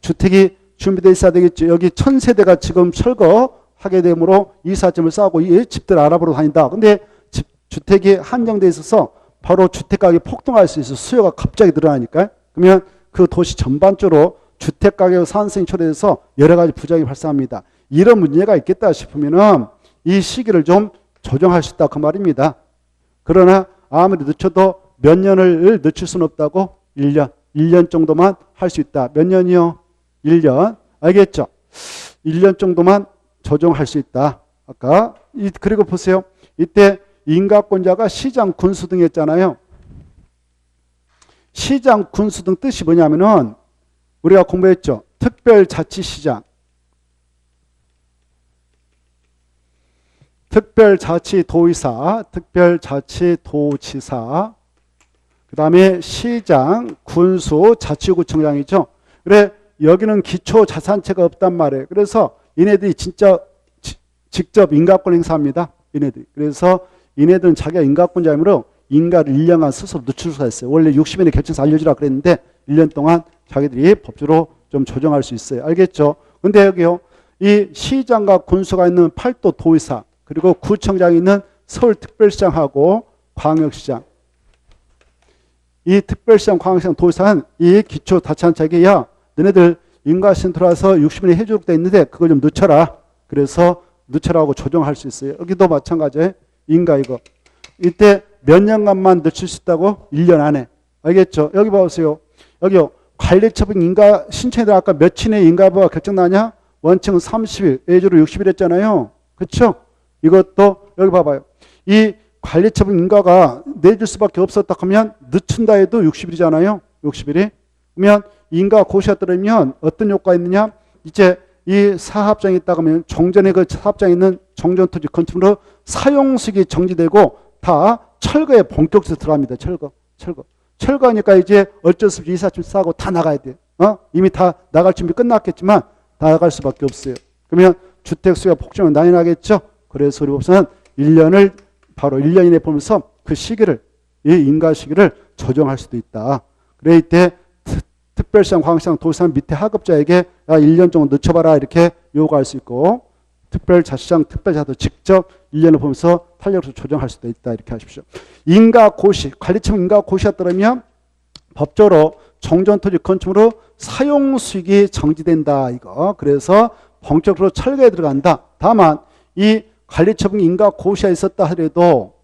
주택이 준비되어 있어야 되겠죠. 여기 1000세대가 지금 철거하게 되므로 이삿짐을 싸고 이 집들 알아보러 다닌다. 근데 주택이 한정되어 있어서 바로 주택가격이 폭등할 수 있어요. 수요가 갑자기 늘어나니까. 그러면 그 도시 전반적으로 주택가격 상승이 초래해서 여러 가지 부작용이 발생합니다. 이런 문제가 있겠다 싶으면은 이 시기를 좀 조정할 수 있다. 그 말입니다. 그러나 아무리 늦춰도 몇 년을 늦출 수는 없다고 1년 정도만 할 수 있다. 몇 년이요? 1년. 알겠죠? 1년 정도만 조정할 수 있다. 아까 그리고 보세요. 이때 인가권자가 시장, 군수 등이었잖아요. 시장, 군수 등 뜻이 뭐냐면은 우리가 공부했죠. 특별자치시장, 특별자치도의사, 특별자치도지사, 그 다음에 시장, 군수, 자치구청장이죠. 그래 여기는 기초자산체가 없단 말이에요. 그래서 얘네들이 진짜 직접 인가권 행사합니다. 얘네들이. 그래서 얘네들은 자기가 인가권자이므로 인가를 1년간 스스로 늦출 수가 있어요. 원래 60일에 결정해서 알려주라 그랬는데 1년 동안 자기들이 법적으로 좀 조정할 수 있어요. 알겠죠? 근데 여기요. 이 시장과 군수가 있는 팔도 도의사, 그리고 구청장이 있는 서울특별시장하고 광역시장. 이 특별시장, 광역시장, 도의사는 이 기초자치단체에게 야, 너네들 인가신 들어와서 60일에 해주도록 돼 있는데 그걸 좀 늦춰라. 그래서 늦춰라고 조정할 수 있어요. 여기도 마찬가지예요. 인가 이거. 이때 몇 년간만 늦출 수 있다고? 1년 안에. 알겠죠? 여기 봐보세요. 여기요. 관리처분 인가 신청에 아까 며칠에 인가부가 결정나냐? 원칙은 30일, 예주로 60일 했잖아요. 그렇죠? 이것도 여기 봐봐요. 이 관리처분 인가가 내줄 수밖에 없었다 하면 늦춘다 해도 60일이잖아요. 60일이. 그러면 인가 고시가 떨어지면 어떤 효과가 있느냐? 이제 이 사업장이 있다고 하면 종전에 그 사업장에 있는 종전토지 건축물로 사용수익이 정지되고 다 철거에 본격적으로 들어갑니다. 철거하니까 이제 어쩔 수 없이 이삿짐 싸고 다 나가야 돼. 이미 다 나갈 준비 끝났겠지만 다 나갈 수밖에 없어요. 그러면 주택 수요가 폭증하면 난리 나겠죠. 그래서 우리 법사는 1년을 바로 1년 이내 보면서 그 시기를, 이 인가 시기를 조정할 수도 있다. 그래 이때 특별시장, 광역시장, 도시장 밑에 하급자에게 야 1년 정도 늦춰봐라 이렇게 요구할 수 있고, 특별자치장, 특별자도 직접 1년을 보면서 탄력으로 조정할 수도 있다 이렇게 하십시오. 인가고시, 관리처분 인가고시가 따르면 법적으로 종전토지 건축물로 사용수익이 정지된다 이거. 그래서 본격적으로 철거에 들어간다. 다만 이 관리처분 인가고시가 있었다 하더라도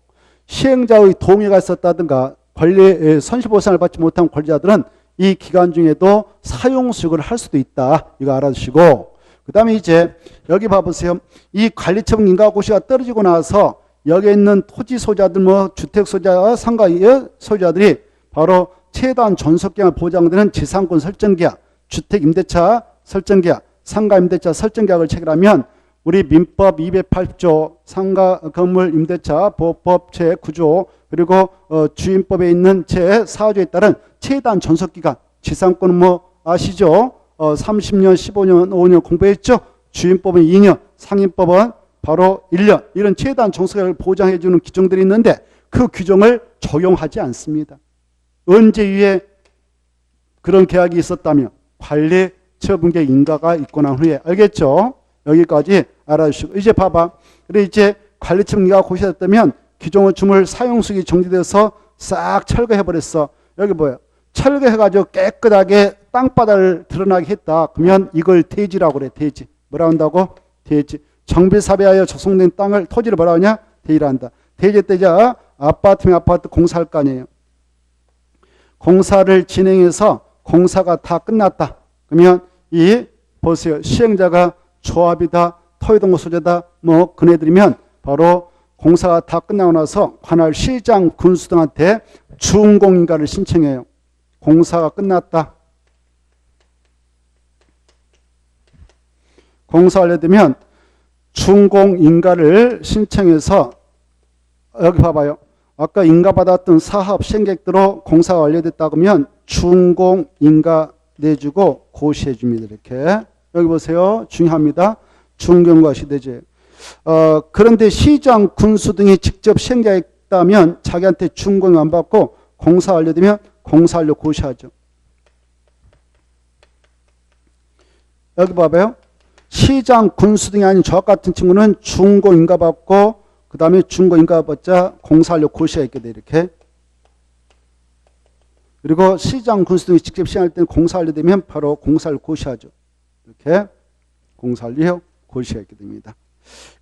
시행자의 동의가 있었다든가 권리 손실보상을 받지 못한 권리자들은 이 기간 중에도 사용수익을 할 수도 있다. 이거 알아주시고, 그 다음에 이제 여기 봐보세요. 이 관리처분 인가고시가 떨어지고 나서 여기에 있는 토지 소유자들, 뭐 주택 소유자, 상가 소유자들이 바로 최단 존속기간을 보장되는 지상권 설정계약, 주택 임대차 설정계약, 상가 임대차 설정계약을 체결하면 우리 민법 208조 상가 건물 임대차 보호법 제9조 그리고 주임법에 있는 제4조에 따른 최단 존속기간, 지상권은 뭐 아시죠? 30년, 15년, 5년 공부했죠? 주임법은 2년, 상임법은 바로 1년. 이런 최단 존속기간을 보장해 주는 규정들이 있는데 그 규정을 적용하지 않습니다. 언제 위에 그런 계약이 있었다면 관리 처분계 인가가 있고 난 후에. 알겠죠? 여기까지 알아주시고, 이제 봐봐. 그래 이제 관리처분 인가가 고시됐다면 기존의 주물 사용수익이 정지돼서 싹 철거해버렸어. 여기 뭐야? 철거해가지고 깨끗하게 땅바닥을 드러나게 했다. 그러면 이걸 대지라고 그래. 대지. 뭐라 한다고? 대지. 정비사업하여 조성된 땅을, 토지를 뭐라 하냐? 대지라 한다. 대지 때자 아파트면 아파트 공사할 거 아니에요. 공사를 진행해서 공사가 다 끝났다. 그러면 이 보세요. 시행자가 조합이다, 토지동거 소재다, 뭐 그네들이면 바로 공사가 다 끝나고 나서 관할 시장, 군수 등한테 준공인가를 신청해요. 공사가 끝났다. 공사 완료되면 준공인가를 신청해서 여기 봐봐요. 아까 인가받았던 사업 시행객대로 공사가 완료됐다 그러면 준공인가 내주고 고시해 줍니다. 이렇게. 여기 보세요. 중요합니다. 준공인가 시대제. 그런데 시장, 군수 등이 직접 시행자였다면 자기한테 준공인 안 받고 공사 완료되면 공사 완료 고시하죠. 여기 봐봐요. 시장, 군수 등이 아닌 저 같은 친구는 준공인가 받고 그 다음에 준공인가 받자 공사 완료 고시가 있게 돼 이렇게. 그리고 시장, 군수 등이 직접 시행할 때는 공사 완료되면 바로 공사 완료 고시하죠. 이렇게 공사 완료 고시가 있게 됩니다.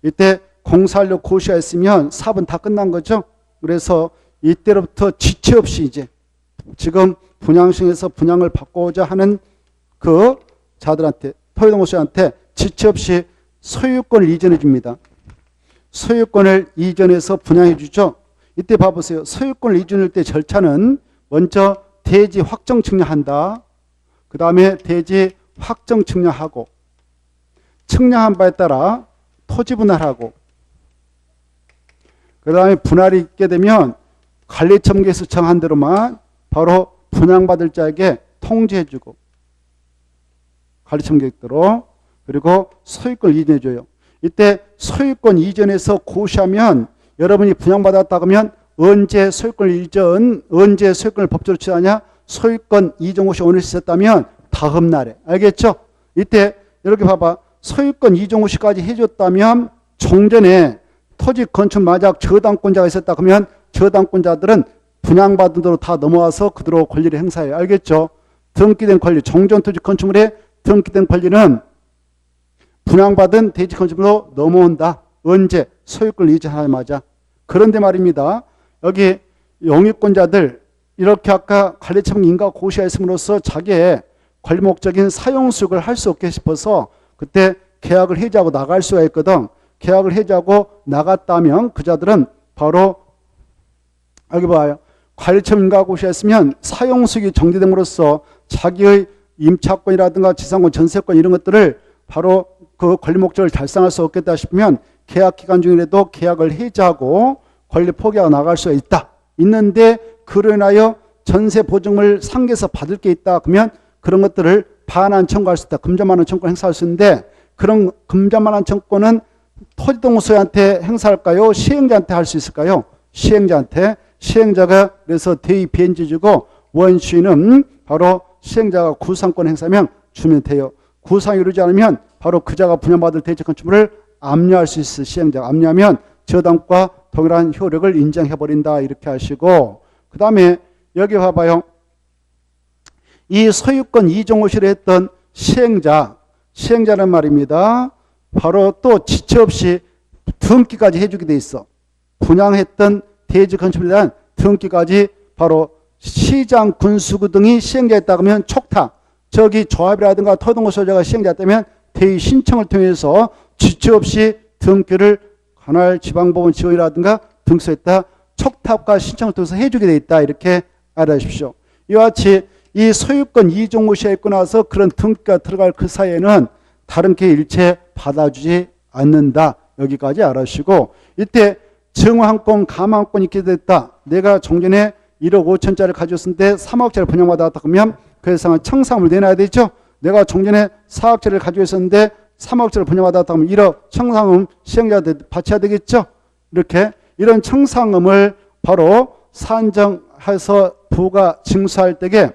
이때 공사 완료 고시가 있으면 사업은 다 끝난 거죠. 그래서 이때로부터 지체 없이 이제 지금 분양시에서 분양을 받고자 하는 그 자들한테, 토지동거소한테 지체 없이 소유권을 이전해 줍니다. 소유권을 이전해서 분양해 주죠. 이때 봐보세요. 소유권을 이전할 때 절차는 먼저 대지 확정 측량한다. 그 다음에 대지 확정 측량하고 측량한 바에 따라 토지 분할하고 그 다음에 분할이 있게 되면 관리청구에서 정한 대로만 바로 분양받을 자에게 통지해주고 관리청구대로 그리고 소유권 이전해줘요. 이때 소유권 이전해서 고시하면 여러분이 분양받았다 그러면 언제 소유권을 법적으로 취하냐? 소유권 이전 고시 오늘 있었다면 다음 날에. 알겠죠? 이때 이렇게 봐봐. 소유권 이전 고시까지 해줬다면 종전에 토지 건축 만약 저당권자가 있었다 그러면 저당권자들은 분양받은 대로 다 넘어와서 그대로 권리를 행사해요. 알겠죠? 등기된 권리, 종전토지 건축물에 등기된 권리는 분양받은 대지 건축물로 넘어온다. 언제? 소유권을 이전하자마자. 그런데 말입니다. 여기 영유권자들 이렇게 아까 관리청 인가 고시했음으로써 자기의 권리 목적인 사용수익을 할 수 없게 싶어서 그때 계약을 해지하고 나갈 수가 있거든. 계약을 해지하고 나갔다면 그자들은 바로 여기 봐요. 관리청 인가 고시했으면 사용수익이 정지됨으로써 자기의 임차권이라든가 지상권, 전세권 이런 것들을 바로 그 권리 목적을 달성할 수 없겠다 싶으면 계약 기간 중이라도 계약을 해지하고 권리 포기하고 나갈 수가 있다. 있는데 그로 인하여 전세 보증을 상계에서 받을 게 있다. 그러면 그런 것들을 반환 청구할 수 있다. 금전만환 청구를 행사할 수 있는데 그런 금전만환 청구는 토지동소유한테 행사할까요? 시행자한테 할 수 있을까요? 시행자한테. 시행자가 그래서 대의 비행지 주고 원시는 바로 시행자가 구상권 행사하면 주면 돼요. 구상이 이루지 않으면 바로 그자가 분양받을 대지 건축물을 압류할 수 있어요. 시행자가 압류하면 저당과 동일한 효력을 인정해버린다. 이렇게 하시고 그 다음에 여기 봐봐요. 이 소유권 이종호시를 했던 시행자는 말입니다. 바로 또 지체 없이 등기까지 해주게 돼 있어. 분양했던 대지 건축물에 대한 등기까지 바로 시장, 군수구 등이 시행자였다 그러면 촉탁. 저기 조합이라든가 토동호 소유자가 시행자였다면 대의 신청을 통해서 지체 없이 등기를 관할 지방법원 지원이라든가 등수했다. 촉탁과 신청을 통해서 해주게 돼 있다. 이렇게 알아주십시오. 이와 같이 이 소유권 이종호시에 있고 나서 그런 등기가 들어갈 그 사이에는 다른 게 일체 받아주지 않는다. 여기까지 알아주시고 이때 증화한권, 감한권이 있게 됐다. 내가 종전에 1억 5천짜리를 가졌는데 3억짜리를 분양받았다 그러면 그 이상은 청산을 내놔야 되죠. 내가 종전에 4억짜리를 가지고 있었는데 3억짜리를 분양받았다 하면 1억 청산금 시행자한테 바쳐야 되겠죠. 이렇게 이런 청산금을 바로 산정해서 부가 징수할 때에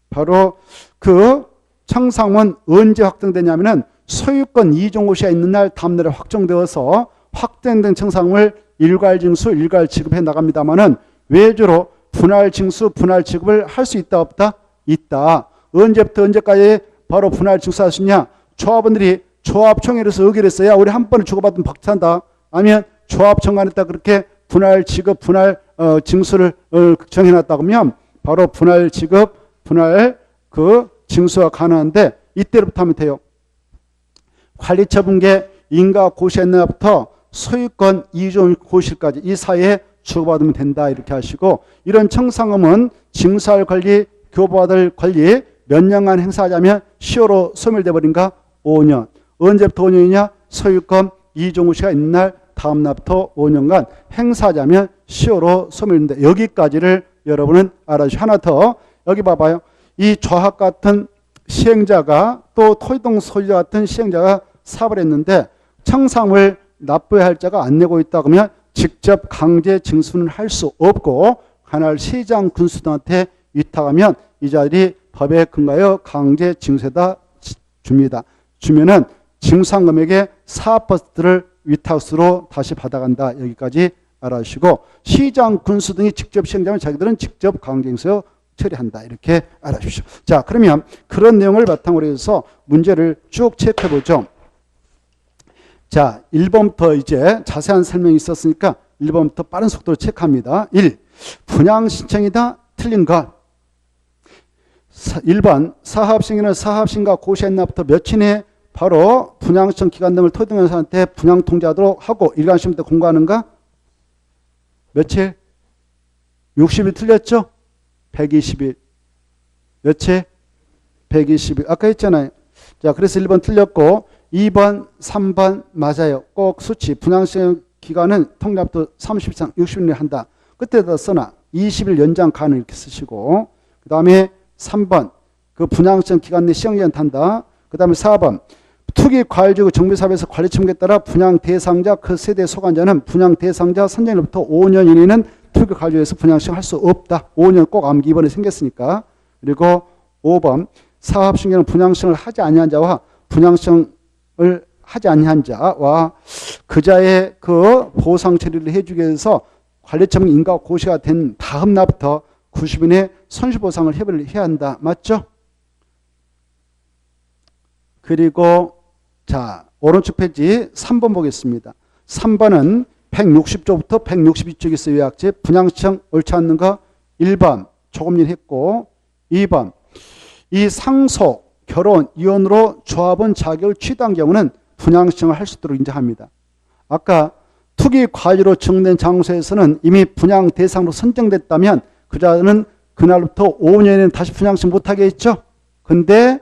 바로 그 청산금은 언제 확정되냐면은 소유권 이종고시가 있는 날 다음 날에 확정되어서 확정된 청산금을 일괄징수, 일괄 지급해 나갑니다만은 외주로 분할 징수, 분할 지급을 할 수 있다 없다? 있다. 언제부터 언제까지 바로 분할 징수할 수 있냐? 조합원들이 조합총회에서 의결을 했어야 우리 한 번에 주고받으면 박찬다. 아니면 조합청관에다 그렇게 분할 지급, 분할 징수를 정해놨다 그러면 바로 분할 지급, 분할 그 징수가 가능한데 이때로부터 하면 돼요. 관리처분계 인가 고시했나부터 소유권 이종 고시까지 이 사이에 주고받으면 된다. 이렇게 하시고 이런 청산금은 징수할 권리, 교부받을 권리 몇 년간 행사하자면 시효로 소멸돼 버린가? 5년. 언제부터 5년이냐? 소유권 이종고시가 있는 날 다음 날부터 5년간 행사하자면 시효로 소멸된다. 여기까지를 여러분은 알아주시고 하나 더 여기 봐봐요. 이 조합 같은 시행자가 또 토지동 소유자 같은 시행자가 사업을 했는데 청산을 납부해야 할 자가 안 내고 있다 그러면 직접 강제 징수는 할 수 없고 관할 시장 군수 등한테 위탁하면 이 자들이 법에 근거하여 강제 징수에다 줍니다. 주면은 징수한금액의 4%를 위탁수로 다시 받아간다. 여기까지 알아주시고 시장 군수 등이 직접 시행자면 자기들은 직접 강제 징수 처리한다. 이렇게 알아주십시오. 자, 그러면 그런 내용을 바탕으로 해서 문제를 쭉 체크해보죠. 자, 1번부터 이제 자세한 설명이 있었으니까 1번부터 빠른 속도로 체크합니다. 1. 분양 신청이다. 틀린 것. 1번 사합신고는 사합신가 고시한 날부터 며칠 내에 바로 분양청 기간 등을 토대면서한테 분양 통지하도록 하고 일간 시험 때 공고하는가? 며칠? 60일 틀렸죠? 120일. 며칠? 120일. 아까 했잖아요. 자, 그래서 1번 틀렸고 2번, 3번 맞아요. 꼭 수치. 분양시험 기간은 통합도 30일 이상 60일 한다. 그때다 써놔. 20일 연장 가능 이렇게 쓰시고. 그 다음에 3번. 그 분양시험 기간 내 시행기간 탄다. 그 다음에 4번. 투기 과열지구 정비사업에서 관리 첨부에 따라 분양 대상자 그 세대 소관자는 분양 대상자 선정일부터 5년 이내는 투기 과열지구에서 분양 시행할 수 없다. 5년 꼭 암기 이번에 생겼으니까. 그리고 5번. 사업 신경은 분양 시행을 하지 아니한 자와 분양 시행을 하지 아니한 자와 그자의 그 보상 처리를 해주기 위해서 관리청 인가 고시가 된 다음 날부터 90일에 손실보상을 협의를 해야 한다. 맞죠? 그리고 자 오른쪽 페이지 3번 보겠습니다. 3번은 160조부터 162쪽 있어요. 요약제 분양시청 옳지 않는 거 1번 조금 일 했고 2번 이 상속, 결혼, 이혼으로 조합원 자격을 취득한 경우는 분양시청을 할 수 있도록 인정합니다. 아까 투기 과열로 증된 장소에서는 이미 분양 대상으로 선정됐다면 그자는 그날부터 5년에는 다시 분양시청 못하게 했죠. 근데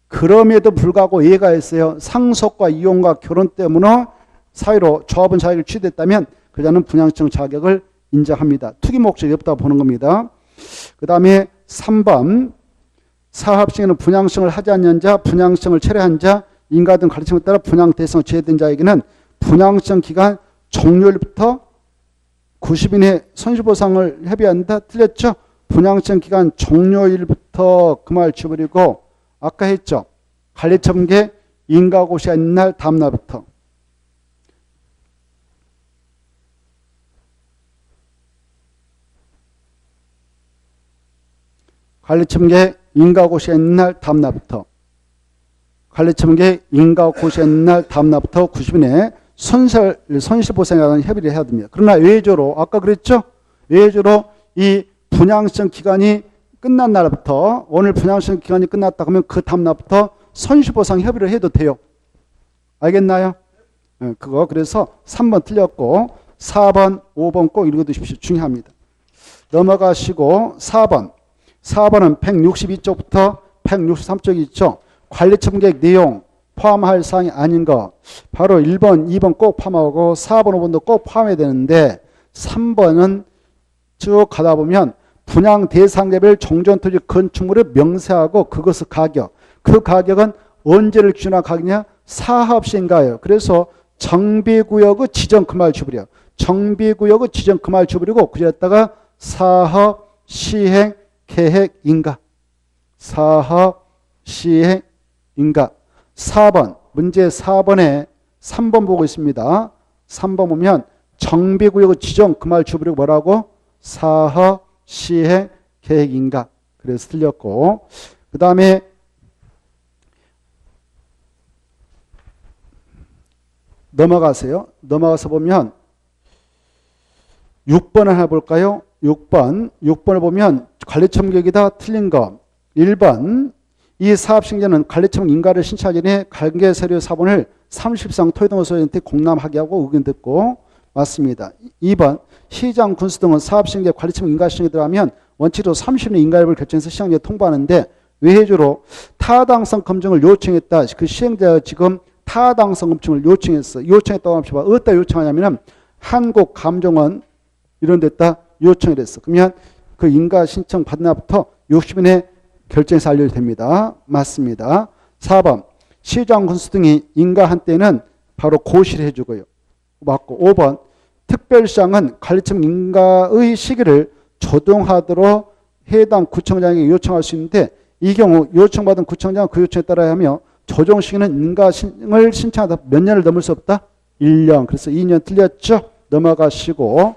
그럼에도 불구하고 예가 있어요. 상속과 이혼과 결혼 때문에 사이로 조합원 자격을 취득했다면 그자는 분양시청 자격을 인정합니다. 투기 목적이 없다고 보는 겁니다. 그 다음에 3번 사업시행은 분양시행을 하지 않는 자, 분양시행을 철회한 자, 인가 등 가르침에 따라 분양 대상 제외된 자에게는 분양시행 기간 종료일부터 90일 내 손실보상을 협의한다. 틀렸죠? 분양시행 기간 종료일부터 그 말 지워버리고 아까 했죠? 관리처분계 인가고시가 있는 날 다음 날부터. 관리처분계 인가고시가 있는 날 다음 날부터. 관리처분계 인가고시가 있는 날 다음 날부터 90일 내에 손실보상에 관한 협의를 해야 됩니다. 그러나 외조로 아까 그랬죠? 외조로 이 분양시청 기간이 끝난 날부터 오늘 분양시청 기간이 끝났다 그러면 그 다음 날부터 손실보상 협의를 해도 돼요. 알겠나요? 네, 그거 그래서 3번 틀렸고 4번, 5번 꼭 읽어두십시오. 중요합니다. 넘어가시고 4번. 4번은 162쪽부터 163쪽이 있죠. 관리처분계획 내용 포함할 사항이 아닌 거. 바로 1번, 2번 꼭 포함하고 4번, 5번도 꼭 포함해야 되는데 3번은 쭉 가다 보면 분양 대상자별 종전토지 건축물을 명세하고 그것의 가격. 그 가격은 언제를 기준한 가격이냐? 사업시행가예요. 그래서 정비구역의 지정 그 말 주버려. 정비구역의 지정 그 말 주버리고 그제다가 사업 시행 계획 인가. 사업 시행 인가. 4번 문제 4번에 3번 보고 있습니다. 3번 보면 정비구역의 지정 그 말 주버리고 뭐라고? 사업 시행 계획 인가. 그래서 틀렸고 그 다음에 넘어가세요. 넘어가서 보면 6번을 하나 볼까요? 6번을 보면 관리처분계획이다 틀린 거. 1번 이 사업신고자는 관리처분 인가를 신청하기 전에 관계서류 사본을 30상 토지등록소유한테 공람하게 하고 의견 듣고 맞습니다. 2번 시장 군수 등은 사업신고자 관리처분 인가 신청에 들어가면 원칙으로 30년 인가 여부를 결정해서 시행자에 통보하는데 외해주로 타당성 검증을 요청했다. 그 시행자가 지금 타당성 검증을 요청했어. 요청했다고 합시다. 어디다 요청하냐면은 한국감정원 이런 데다 요청을 했어. 그러면 그 인가 신청 받은 날부터 60일 내 결정해서 알려야 됩니다. 맞습니다. 4번 시장 군수 등이 인가한 때는 바로 고시를 해주고요. 맞고 5번 특별시장은 관리처분 인가의 시기를 조정하도록 해당 구청장에게 요청할 수 있는데 이 경우 요청받은 구청장은 그 요청에 따라야 하며 조정 시기는 인가를 신청하다 몇 년을 넘을 수 없다? 1년. 그래서 2년 틀렸죠? 넘어가시고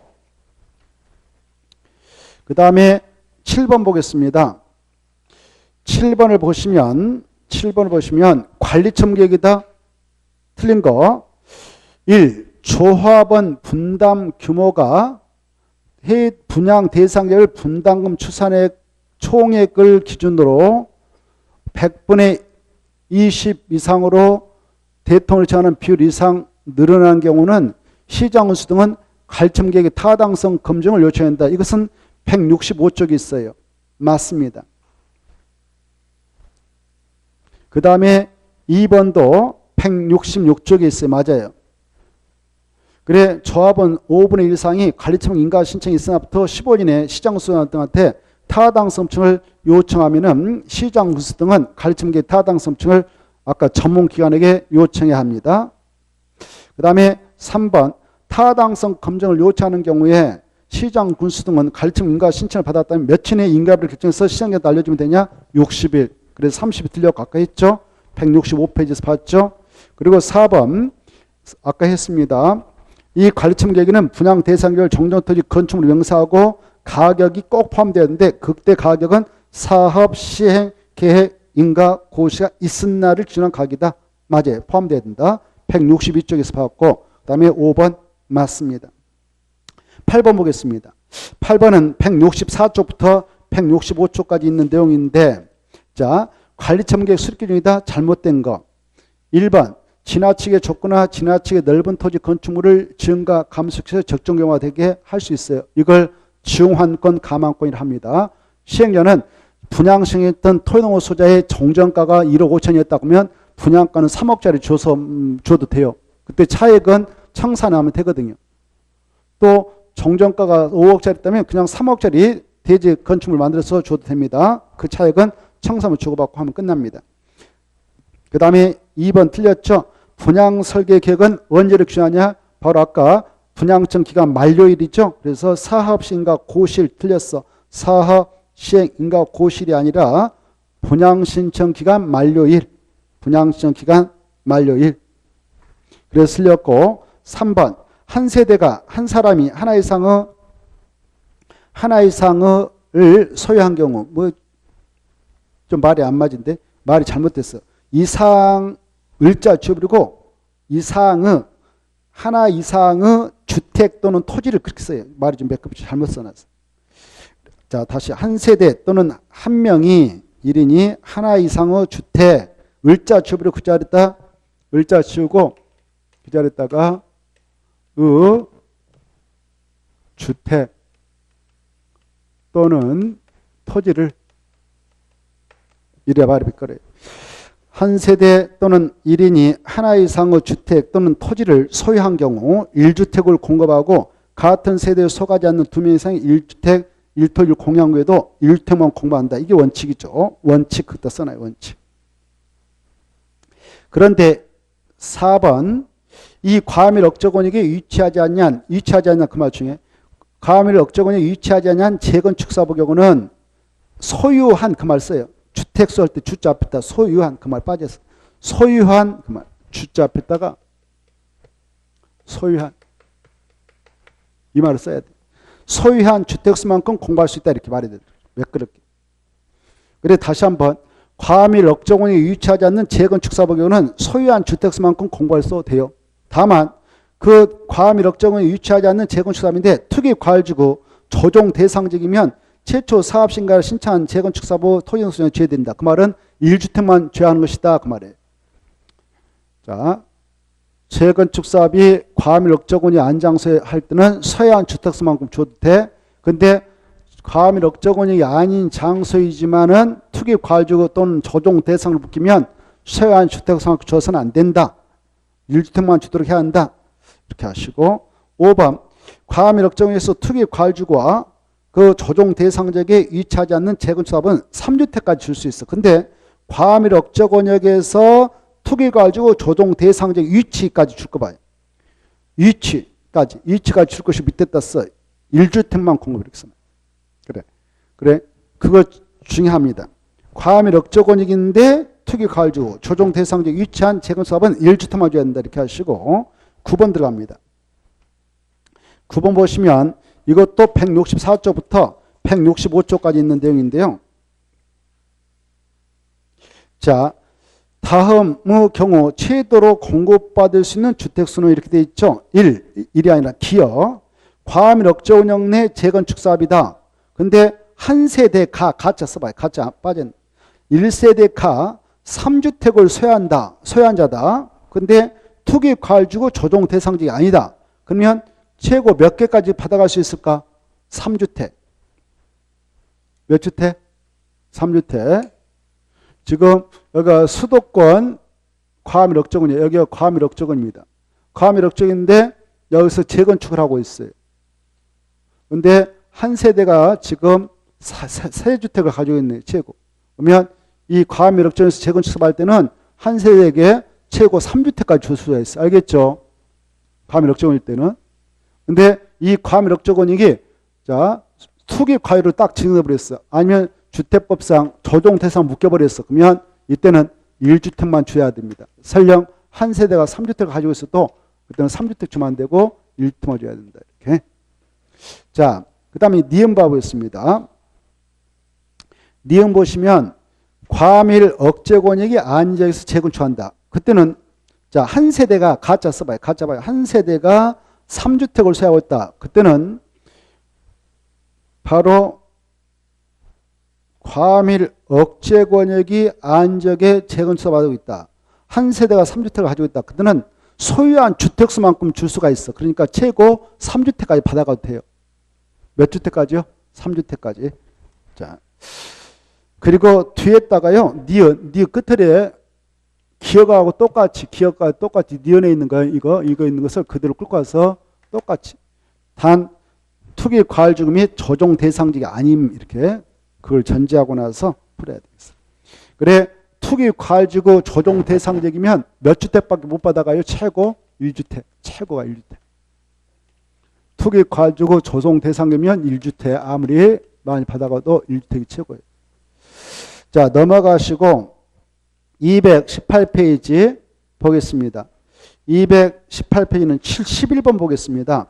그 다음에 7번 보겠습니다. 7번을 보시면 관리처분계획이다. 틀린 거. 1. 조합원 분담 규모가 분양 대상자별 분담금 추산액 총액을 기준으로 100분의 20 이상으로 대통령을 정하는 비율 이상 늘어난 경우는 시장군수 등은 가르침계획의 타당성 검증을 요청한다. 이것은 165쪽에 있어요. 맞습니다. 그 다음에 2번도 166쪽에 있어요. 맞아요. 그래 조합원 5분의 1 이상이 관리청 인가 신청이 있으나부터 15년에 시장군수 등한테 타당성청을 요청하면은 시장군수 등은 관리청계 타당성청을 아까 전문기관에게 요청해야 합니다. 그 다음에 3번 타당성 검증을 요청하는 경우에 시장군수 등은 관리청 인가 신청을 받았다면 며칠 내에 인가비를 결정해서 시장에다 알려주면 되냐? 60일. 그래서 30일 틀려고 아까 했죠. 165페이지에서 봤죠. 그리고 4번 아까 했습니다. 이 관리청 계획에는 분양 대상별 정정토지 건축물을 명사하고 가격이 꼭 포함되었는데 그때 가격은 사업 시행 계획 인가 고시가 있은 날을 기준한 가격이다. 맞아요. 포함되어야 된다. 162쪽에서 봤고 그 다음에 5번 맞습니다. 8번 보겠습니다. 8번은 164쪽부터 165쪽까지 있는 내용인데 자 관리청 계획 수립 기준이다. 잘못된 거. 1번 지나치게 좁거나 지나치게 넓은 토지 건축물을 증가 감축해서 적정 경화가 되게 할 수 있어요. 이걸 중환권 감안권이라 합니다. 시행령은 분양시행했던 토지농업 소자의 정정가가 1억 5천이었다고 하면 분양가는 3억짜리 줘도 돼요. 그때 차액은 청산하면 되거든요. 또 정정가가 5억짜리였다면 그냥 3억짜리 대지 건축물 만들어서 줘도 됩니다. 그 차액은 청산을 주고받고 하면 끝납니다. 그 다음에 2번 틀렸죠. 분양 설계 계획은 언제를 규정하냐? 바로 아까 분양청 기간 만료일이죠. 그래서 사업 시행인가 고시일 틀렸어. 사업 시행인가 고시일이 아니라 분양 신청 기간 만료일. 분양 신청 기간 만료일. 그래서 틀렸고 3번 한 세대가 한 사람이 하나 이상을 소유한 경우 뭐 좀 말이 안 맞은데 말이 잘못됐어. 이상 을자 주어버리고 이상의 하나 이상의 주택 또는 토지를 그렇게 써요. 말이 좀 몇 급 잘못 써놨어. 자 다시 한 세대 또는 한 명이 1인이 하나 이상의 주택 을자 주어버리고 그 자리에다 을자 지우고 그 자리에다가 주택 또는 토지를 이래 말이 거래요. 한 세대 또는 1인이 하나 이상의 주택 또는 토지를 소유한 경우 1주택을 공급하고 같은 세대에 속하지 않는 2명 이상의 1주택 1토지를 공유한 후에도 1주택만 공급한다. 이게 원칙이죠. 원칙 그때 써놔요. 원칙. 그런데 4번 이 과밀 억저 권익에 위치하지 않냐 그 말 중에 과밀 억저 권익에 위치하지 않냐 재건축 사업 경우는 소유한 그 말 써요. 주택 쏠 때 주자 앞에다 소유한 그 말 빠졌어. 소유한 그 말 주자 앞에다가 소유한 이 말을 써야 돼. 소유한 주택수만큼 공부할 수 있다 이렇게 말해야 돼. 왜 그렇게? 그래 다시 한번 과밀 억저 권익에 위치하지 않는 재건축 사업 경우는 소유한 주택수만큼 공부할 수 돼요. 다만 그 과밀 억저 권익에 위치하지 않는 재건축 사업인데 투기 과열지구 조정 대상직이면 최초 사업신가를 신청한 재건축 사업 토지용 수정에 제외된다. 그 말은 1주택만 제외하는 것이다. 그 말이에요. 자, 재건축 사업이 과밀 억저 권익 안장소에 할 때는 소유한 주택수만큼 줘도 돼. 근데 과밀 억저 권익이 아닌 장소이지만은 투기 과열지구 또는 조정 대상을 붙이면 소유한 주택수만큼 줘서는 안 된다. 1주택만 주도록 해야 한다. 이렇게 하시고 5번 과밀 억저 권익에서 투기 과열지구와 그 조정 대상적에 위치하지 않는 재건축 사업은 3주택까지 줄 수 있어. 근데 과밀 억저 권역에서 투기 가지고 조정 대상적 위치까지 줄 거 봐요. 위치까지 줄 것이 밑에다 써. 1주택만 공급 이렇게 써. 그래. 그거 중요합니다. 과밀 억저 권역인데 투기 가지고 조정 대상적 위치한 재건축 사업은 1주택만 줘야 된다. 이렇게 하시고 9번 들어갑니다. 9번 보시면 이것도 164쪽부터 165쪽까지 있는 내용인데요. 자, 다음의 경우 최대로 공급받을 수 있는 주택수는 이렇게 되어 있죠. 1이 아니라 기어. 과밀 억저 운영 내 재건축 사업이다. 근데 한 세대 가짜 써봐요. 가짜 빠진. 1세대 가 3주택을 소유한 자다. 근데 투기 과열 주고 조정 대상직이 아니다. 그러면 최고 몇 개까지 받아갈 수 있을까? 3주택. 몇 주택? 3주택. 지금 여기가 수도권 과밀 억조건이에요. 여기가 과밀 억조건입니다. 과밀 억조건인데 여기서 재건축을 하고 있어요. 근데 한 세대가 지금 세 주택을 가지고 있네요. 최고. 그러면 이 과밀 억조건에서 재건축할 때는 한 세대에게 최고 3주택까지 줄 수가 있어요. 알겠죠? 과밀 억조건일 때는. 근데 이 과밀 억조건이 자 투기 과열을 딱 진행해 버렸어. 아니면 주택법상 조정 대상 묶여버렸어. 그러면 이때는 1주택만 줘야 됩니다. 설령 한 세대가 3주택을 가지고 있어도 그때는 3주택 주면 안 되고 1주택만 줘야 된다. 이렇게. 자, 그 다음에 니은 봐보겠습니다. 니은 보시면 과밀 억제 권역이 안지역에서 재건축한다. 그때는 자, 한 세대가 가짜 써봐요. 가짜 봐요. 한 세대가 3주택을 소유하고 있다. 그때는 바로 과밀 억제 권역이 안지역에 재건축 받고 있다. 한 세대가 3주택을 가지고 있다. 그때는 소유한 주택수만큼 줄 수가 있어. 그러니까 최고 3주택까지 받아가도 돼요. 몇 주택까지요? 3주택까지. 자, 그리고 뒤에다가요, 니은 끝에 기억하고 똑같이 니은에 있는 거 이거 있는 것을 그대로 끌고 와서 똑같이 단 투기 과열주금 및 조정 대상직이 아님 이렇게 그걸 전제하고 나서 풀어야 되겠어요. 그래 투기 과열주고 조정 대상직이면 몇 주택밖에 못 받아가요? 최고 1주택. 최고가 1주택. 투기 과열주고 조정 대상이면 1주택. 아무리 많이 받아가도 1주택이 최고예요. 자, 넘어가시고 218페이지 보겠습니다. 218페이지는 11번 보겠습니다.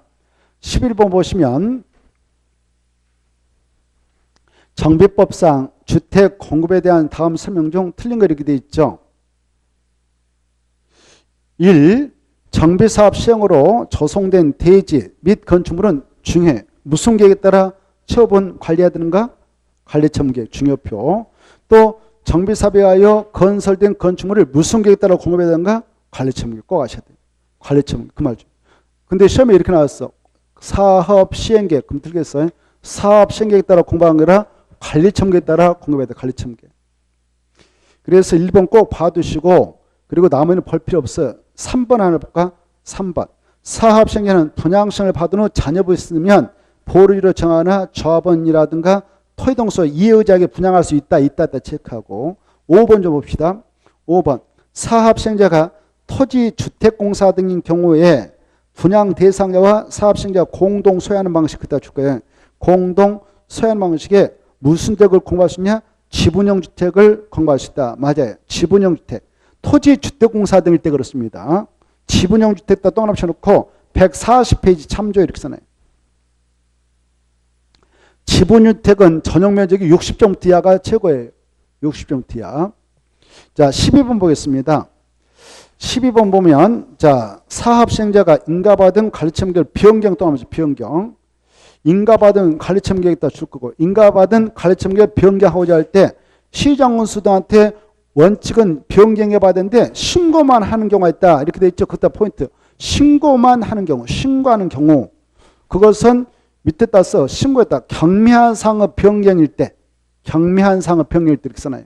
11번 보시면 정비법상 주택 공급에 대한 다음 설명 중 틀린 거 이렇게 되어 있죠. 1. 정비사업 시행으로 조성된 대지 및 건축물은 중해. 무슨 계획에 따라 처분 관리해야 되는가? 관리처분계획 중요표. 또 정비사업에 하여 건설된 건축물을 무슨 계획에 따라 공급해야 되는가? 관리처분계획 꼭 아셔야 돼요. 관리처분 그 말이죠. 근데 시험에 이렇게 나왔어. 사업 시행계획. 그럼 틀리겠어요? 사업 시행계획에 따라 공부한 거라 관리처분계획에 따라 공급해야 돼. 관리처분계획. 그래서 1번 꼭 봐두시고 그리고 나머지는 볼 필요 없어요. 3번 하나 볼까? 3번. 사업 시행계획은 분양시행을 받은 후 잔여부 있으면 보류로 정하나 조합원이라든가 토지동서 이해의지하게 분양할 수 있다 체크하고 5번 좀 봅시다. 5번. 사업 시행자가 토지 주택공사 등인 경우에 분양 대상자와 사업 시행자가 공동 소유하는 방식 그따 줄 거예요. 공동 소유하는 방식에 무슨 주택을 공부할 수 있냐? 지분형 주택을 공부할 수 있다. 맞아요. 지분형 주택. 토지 주택공사 등일 때 그렇습니다. 지분형 주택다 동그라미 쳐놓고 140페이지 참조 이렇게 써놔요. 지분주택은 전용면적이 60제곱미터 이하가 최고예요. 60제곱미터 이하. 자, 12번 보겠습니다. 12번 보면 자, 사업시행자가 인가받은 관리처분계획을 변경 또 하면서 변경. 인가받은 관리처분계획 있다 줄 거고 인가받은 관리처분계획 변경하고자 할 때 시장원수들한테 원칙은 변경해 받았는데 신고만 하는 경우가 있다. 이렇게 돼 있죠. 그때 포인트. 신고만 하는 경우, 신고하는 경우 그것은 밑에 따서 신고했다. 경미한 상업 변경일 때, 경미한 상업 변경일 때 이렇게 써놔요.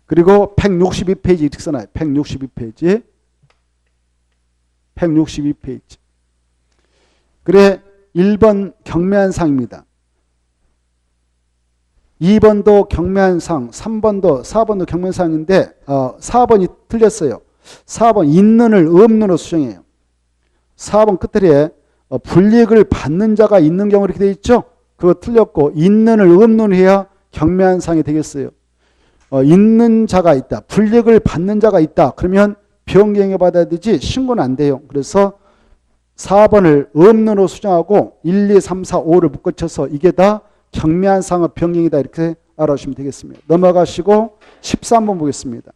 그리고 162페이지 이렇게 써놔요. 162페이지. 162페이지. 그래 1번 경미한 상입니다. 2번도 경미한 상, 3번도 4번도 경미한 상인데 4번이 틀렸어요. 4번 있는을 없는으로 수정해요. 4번 끝에 불이익을 받는 자가 있는 경우 이렇게 되어 있죠. 그거 틀렸고 있는을 없는 해야 경미한 상이 되겠어요. 있는 자가 있다. 불이익을 받는 자가 있다. 그러면 변경해 받아야 되지 신고는 안 돼요. 그래서 4번을 없는으로 수정하고 1, 2, 3, 4, 5를 묶어쳐서 이게 다 경미한 상업 변경이다 이렇게 알아주시면 되겠습니다. 넘어가시고 13번 보겠습니다.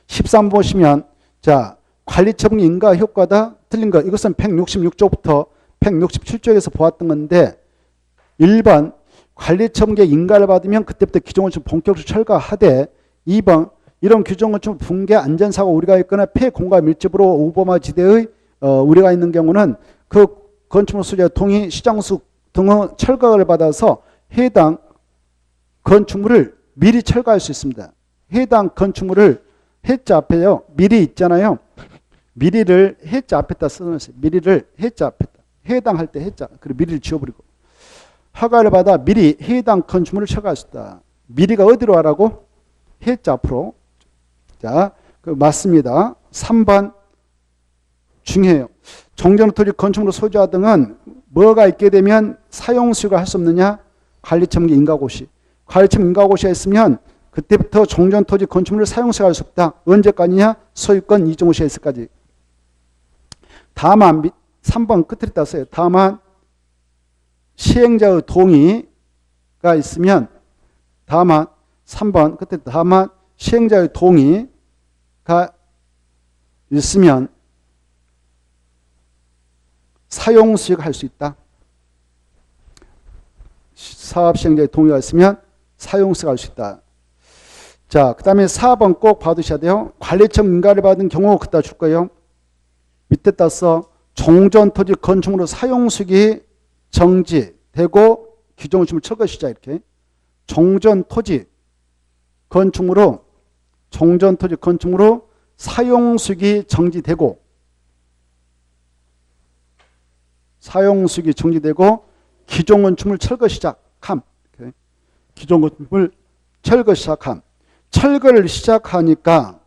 13번 보시면 자 관리처분 인가 효과다 틀린 거 이것은 166조부터 167조에서 보았던 건데 1번 관리청계 인가를 받으면 그때부터 기존건축 본격적으로 철거하되 2번 이런 규정건축 붕괴 안전사고 우려가 있거나 폐공과 밀집으로 우범화 지대의 우려가 있는 경우는 그 건축물 소재 동의 시장수 등의 철거를 받아서 해당 건축물을 미리 철거할 수 있습니다. 해당 건축물을 해자 앞에요. 미리 있잖아요. 미리를 해자 앞에다 써놓으세요. 미리를 해자 앞에다. 해당할 때 해자. 그리고 미리를 지워버리고. 허가를 받아 미리 해당 건축물을 철거할 수 있다. 미리가 어디로 하라고? 해자 앞으로. 자, 맞습니다. 3번 중요해요. 종전토지 건축물 소지화 등은 뭐가 있게 되면 사용수요가 할 수 없느냐? 관리청계 인가고시. 관리청 인가고시가 있으면 그때부터 종전토지 건축물을 사용수요가 할 수 없다. 언제까지냐? 소유권 이종 시에서까지. 다만 3번 끝을 따서요. 다만 시행자의 동의가 있으면 다만 3번 끝에 다만 시행자의 동의가 있으면 사용수익을 할 수 있다. 사업 시행자의 동의가 있으면 사용수익을 할 수 있다. 자, 그 다음에 4번 꼭 봐두셔야 돼요. 관리청 인가를 받은 경우 그따 줄 거예요. 밑에 따서 종전토지 건축물로 사용수익이 정지되고 기존건축물 철거 시작 이렇게 종전토지 건축물로 사용수익이 정지되고 기존 건축물 철거 시작함. 기존 건축물 철거 시작함. 철거를 시작하니까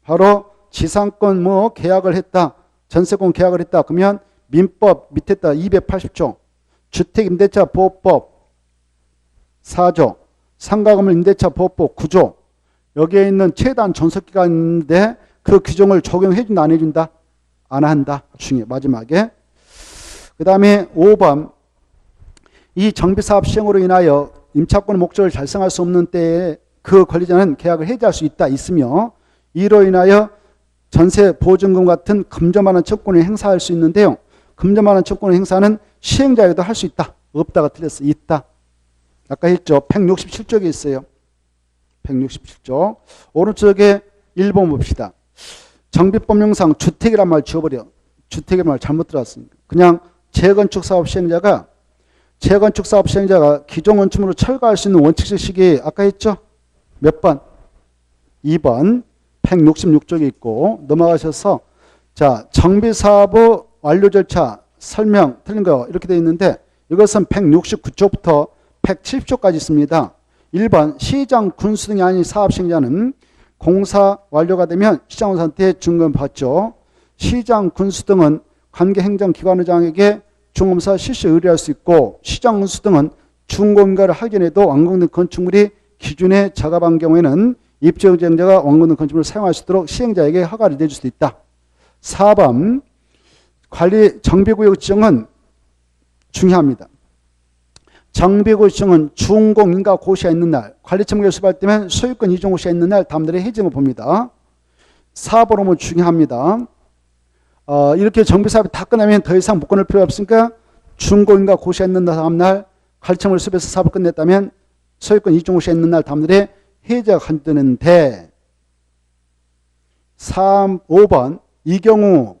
바로 지상권 계약을 했다. 전세권 계약을 했다. 그러면 민법 밑에다 280조 주택임대차 보호법 4조 상가건물 임대차 보호법 9조 여기에 있는 최단 존속기간이 있는데 그 규정을 적용해준다 안 해준다? 안 한다. 중에 마지막에 그 다음에 5번 이 정비사업 시행으로 인하여 임차권의 목적을 달성할 수 없는 때에 그 권리자는 계약을 해지할 수 있으며 이로 인하여 전세 보증금 같은 금전만한 채권을 행사할 수 있는데요. 금전만한 채권의 행사는 시행자에도 할 수 있다. 없다가 틀렸어. 있다. 아까 했죠. 167쪽에 있어요. 167쪽. 오른쪽에 1번 봅시다. 정비법령상 주택이란 말 지워버려. 주택이란 말 잘못 들었습니다. 그냥 재건축사업 시행자가 기존 건축물로 철거할 수 있는 원칙적 시기 아까 했죠? 몇 번? 2번 166쪽에 있고 넘어가셔서 자 정비사업의 완료 절차 설명 틀린 거 이렇게 되어 있는데 이것은 169쪽부터 170쪽까지 있습니다. 1번 시장 군수 등이 아닌 사업 시행자는 공사 완료가 되면 시장원사한테 중금 받죠. 시장 군수 등은 관계 행정기관의장에게 중검사 실시 의뢰할 수 있고 시장 군수 등은 중공인가를 확인해도 완공된 건축물이 기준에 적합한 경우에는 입주행정자가 완공된 건축물을 사용할 수 있도록 시행자에게 허가를 내줄 수도 있다. 4번 관리 정비구역 지정은 중요합니다. 정비구역 지정은 준공인가 고시가 있는 날, 관리청구가 수발되면 소유권 이종 고시가 있는 날 다음날에 해지를 봅니다. 4번 오면 중요합니다. 이렇게 정비사업이 다 끝나면 더 이상 묶어놓을 필요 없으니까 준공인가 고시가 있는 날 다음날 관리청을 수배해서 사업을 끝냈다면 소유권 이종 고시가 있는 날 다음날에 해제가 간다는데 5번 이 경우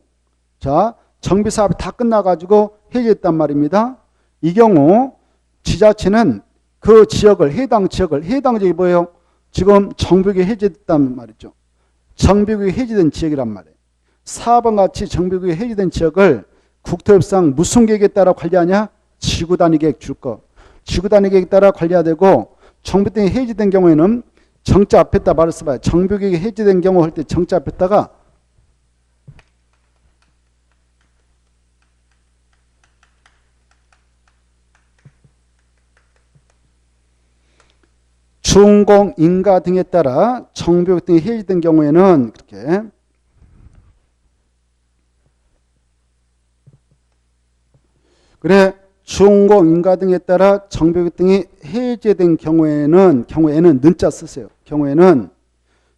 자 정비사업이 다 끝나가지고 해제했단 말입니다. 이 경우 지자체는 그 지역을 해당 지역이 뭐예요? 지금 정비구역이 해제됐단 말이죠. 정비구역이 해제된 지역이란 말이에요. 4번 같이 정비구역이 해제된 지역을 국토협상 무슨 계획에 따라 관리하냐? 지구단위 계획 줄 거. 지구단위 계획에 따라 관리해야 되고 정비구역이 해제된 경우에는 정자 앞에다 말을 써봐요. 정비구역이 해제된 경우 할 때 정자 앞에다가 준공, 인가 등에 따라 정비구역 등이 해제된 경우에는 그렇게 그래 준공, 인가 등에 따라 정비구역 등이 해제된 경우에는 는자 쓰세요. 경우에는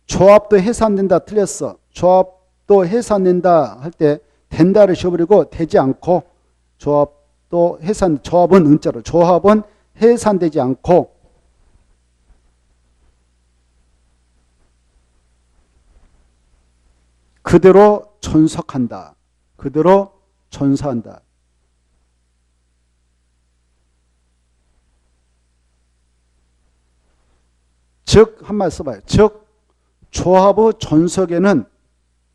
조합도 해산된다 틀렸어. 조합도 해산된다 할 때 된다를 지워버리고 되지 않고 조합은 은자로 조합은 해산되지 않고 그대로 존속한다. 그대로 존속한다. 즉, 한마디 써봐요. 즉, 조합의 존속에는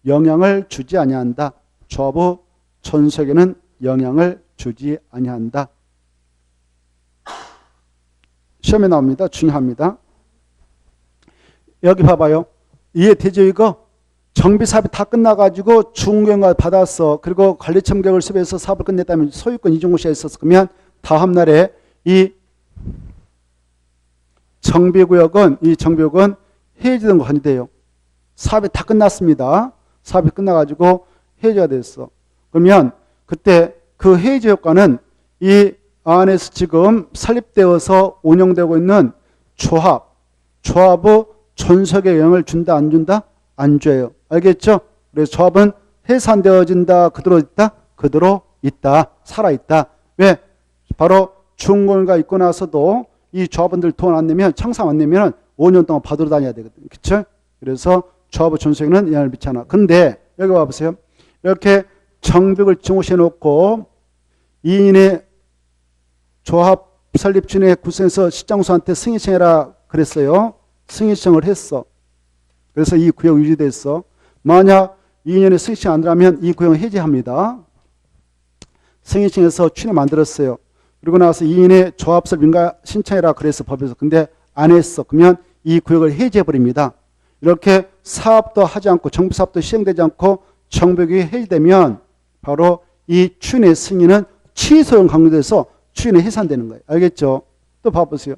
영향을 주지 아니한다. 조합의 존속에는 영향을 주지 아니한다. 시험에 나옵니다. 중요합니다. 여기 봐봐요. 이해되죠, 이거? 정비 사업이 다 끝나가지고 중공인가 받았어. 그리고 관리처분 계획을 수립해서 사업을 끝냈다면 소유권 이종고시가 있었어. 그러면 다음 날에 이 정비구역은 해지된 거 관리돼요. 사업이 다 끝났습니다. 사업이 끝나가지고 해지가 됐어. 그러면 그때 그 해지 효과는 이 안에서 지금 설립되어서 운영되고 있는 조합의 존속에 영향을 준다, 안 준다? 안 줘요. 알겠죠? 그래서 조합은 해산되어진다, 그대로 있다? 그대로 있다, 살아있다. 왜? 바로 중공인가 있고 나서도 이 조합원들 돈 안 내면, 청산 안 내면 5년 동안 받으러 다녀야 되거든요. 그쵸? 그래서 조합의 존속에는 영향을 미치지 않아. 근데 여기 와보세요. 이렇게 정벽을 증오시해 놓고 2인의 조합 설립 중에 구성해서 시장소한테 승인 신청해라 그랬어요. 승인 신청을 했어. 그래서 이 구역 유지됐어. 만약 2년에 승인 신청 안 들어가면 이 구역은 해제합니다. 승인 신청해서 추진 만들었어요. 그리고 나서 2인의 조합 설립 인가 신청해라 그래서 법에서. 근데 안 했어. 그러면 이 구역을 해제해버립니다. 이렇게 사업도 하지 않고 정부 사업도 시행되지 않고 정벽이 해제되면 바로 이 추진의 승인은 취소형 강요돼서 추진이 해산되는 거예요. 알겠죠? 또 봐보세요.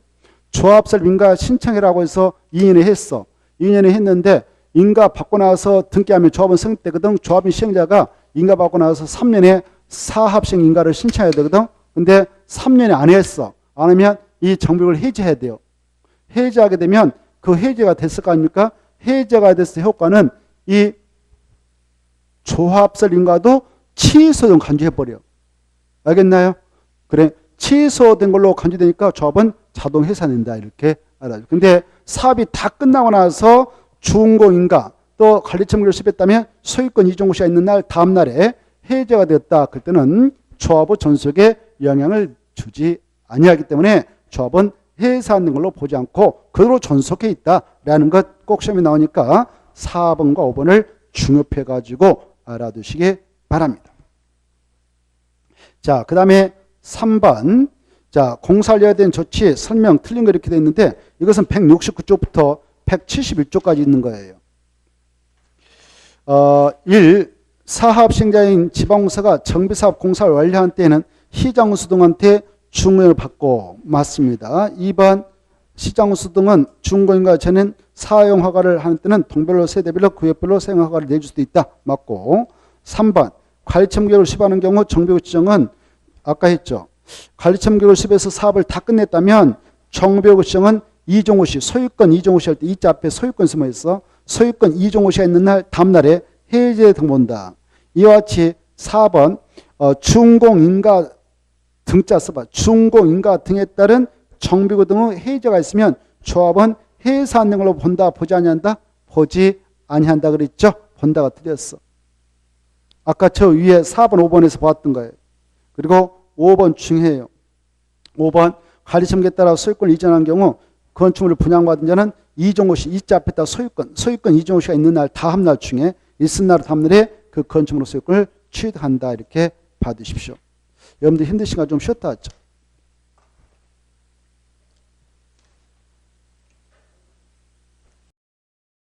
조합 설립 인가 신청해라고 해서 2년에 했어. 2년에 했는데 인가 받고 나서 등기하면 조합은 성립되거든. 조합인 시행자가 인가 받고 나서 3년에 사합식 인가를 신청해야 되거든. 근데 3년에 안 했어. 안 하면 이 정벽을 해제해야 돼요. 해제하게 되면 그 해제가 됐을 거 아닙니까? 해제가 됐을 때 효과는 이 조합 설립 인가도 취소된 간주해버려. 알겠나요? 그래. 취소된 걸로 간주되니까 조합은 자동 해산된다. 이렇게 알아요. 근데 사업이 다 끝나고 나서 준공인가 또 관리처분을 수립했다면 소유권 이종고시가 있는 날 다음 날에 해제가 되었다. 그때는 조합의 존속에 영향을 주지 아니하기 때문에 조합은 해산된 걸로 보지 않고 그대로 존속해 있다라는 것 꼭 시험에 나오니까 4번과 5번을 중요해 가지고 알아두시기 바랍니다. 자, 그 다음에 3번. 자, 공사를 해야 되는 조치 설명 틀린 거 이렇게 되어 있는데 이것은 169쪽부터 171쪽까지 있는 거예요. 1. 사업 시행자인 지방공사가 정비사업 공사를 완료한 때에는 시장운수 등한테 중공인을 받고 맞습니다. 2번 시장운수 등은 중공인과 전엔 사용 허가를 하는 때는 동별로 세대별로 구역별로 사용 허가를 내줄 수도 있다. 맞고 3번 관리처분 계획을 수립하는 경우 정비구 지정은 아까 했죠. 관리처분 계획을 수립해서 사업을 다 끝냈다면 정비구 지정은 이종호시 소유권 이종호시 할 때 이자 앞에 소유권 쓰면 있어. 소유권 이종호시가 있는 날 다음 날에 해제 등 본다. 이와 같이 4번 중공인가 등자 써봐. 중공인가 등에 따른 정비구 등의 해제가 있으면 조합은 해산된 걸로 본다. 보지 아니한다? 보지 아니한다 그랬죠. 본다가 틀렸어. 아까 저 위에 4번 5번에서 보았던 거예요. 그리고 5번 중요해요. 5번 관리처분에 따라 소유권을 이전한 경우 건축물을 분양받은 자는 이종호시 이자 앞에다 소유권 이종호시가 있는 날 다음 날 중에 있은 날 다음 날에 그 건축물 소유권을 취득한다. 이렇게 받으십시오. 여러분들 힘드신가 좀 쉬었다 하죠.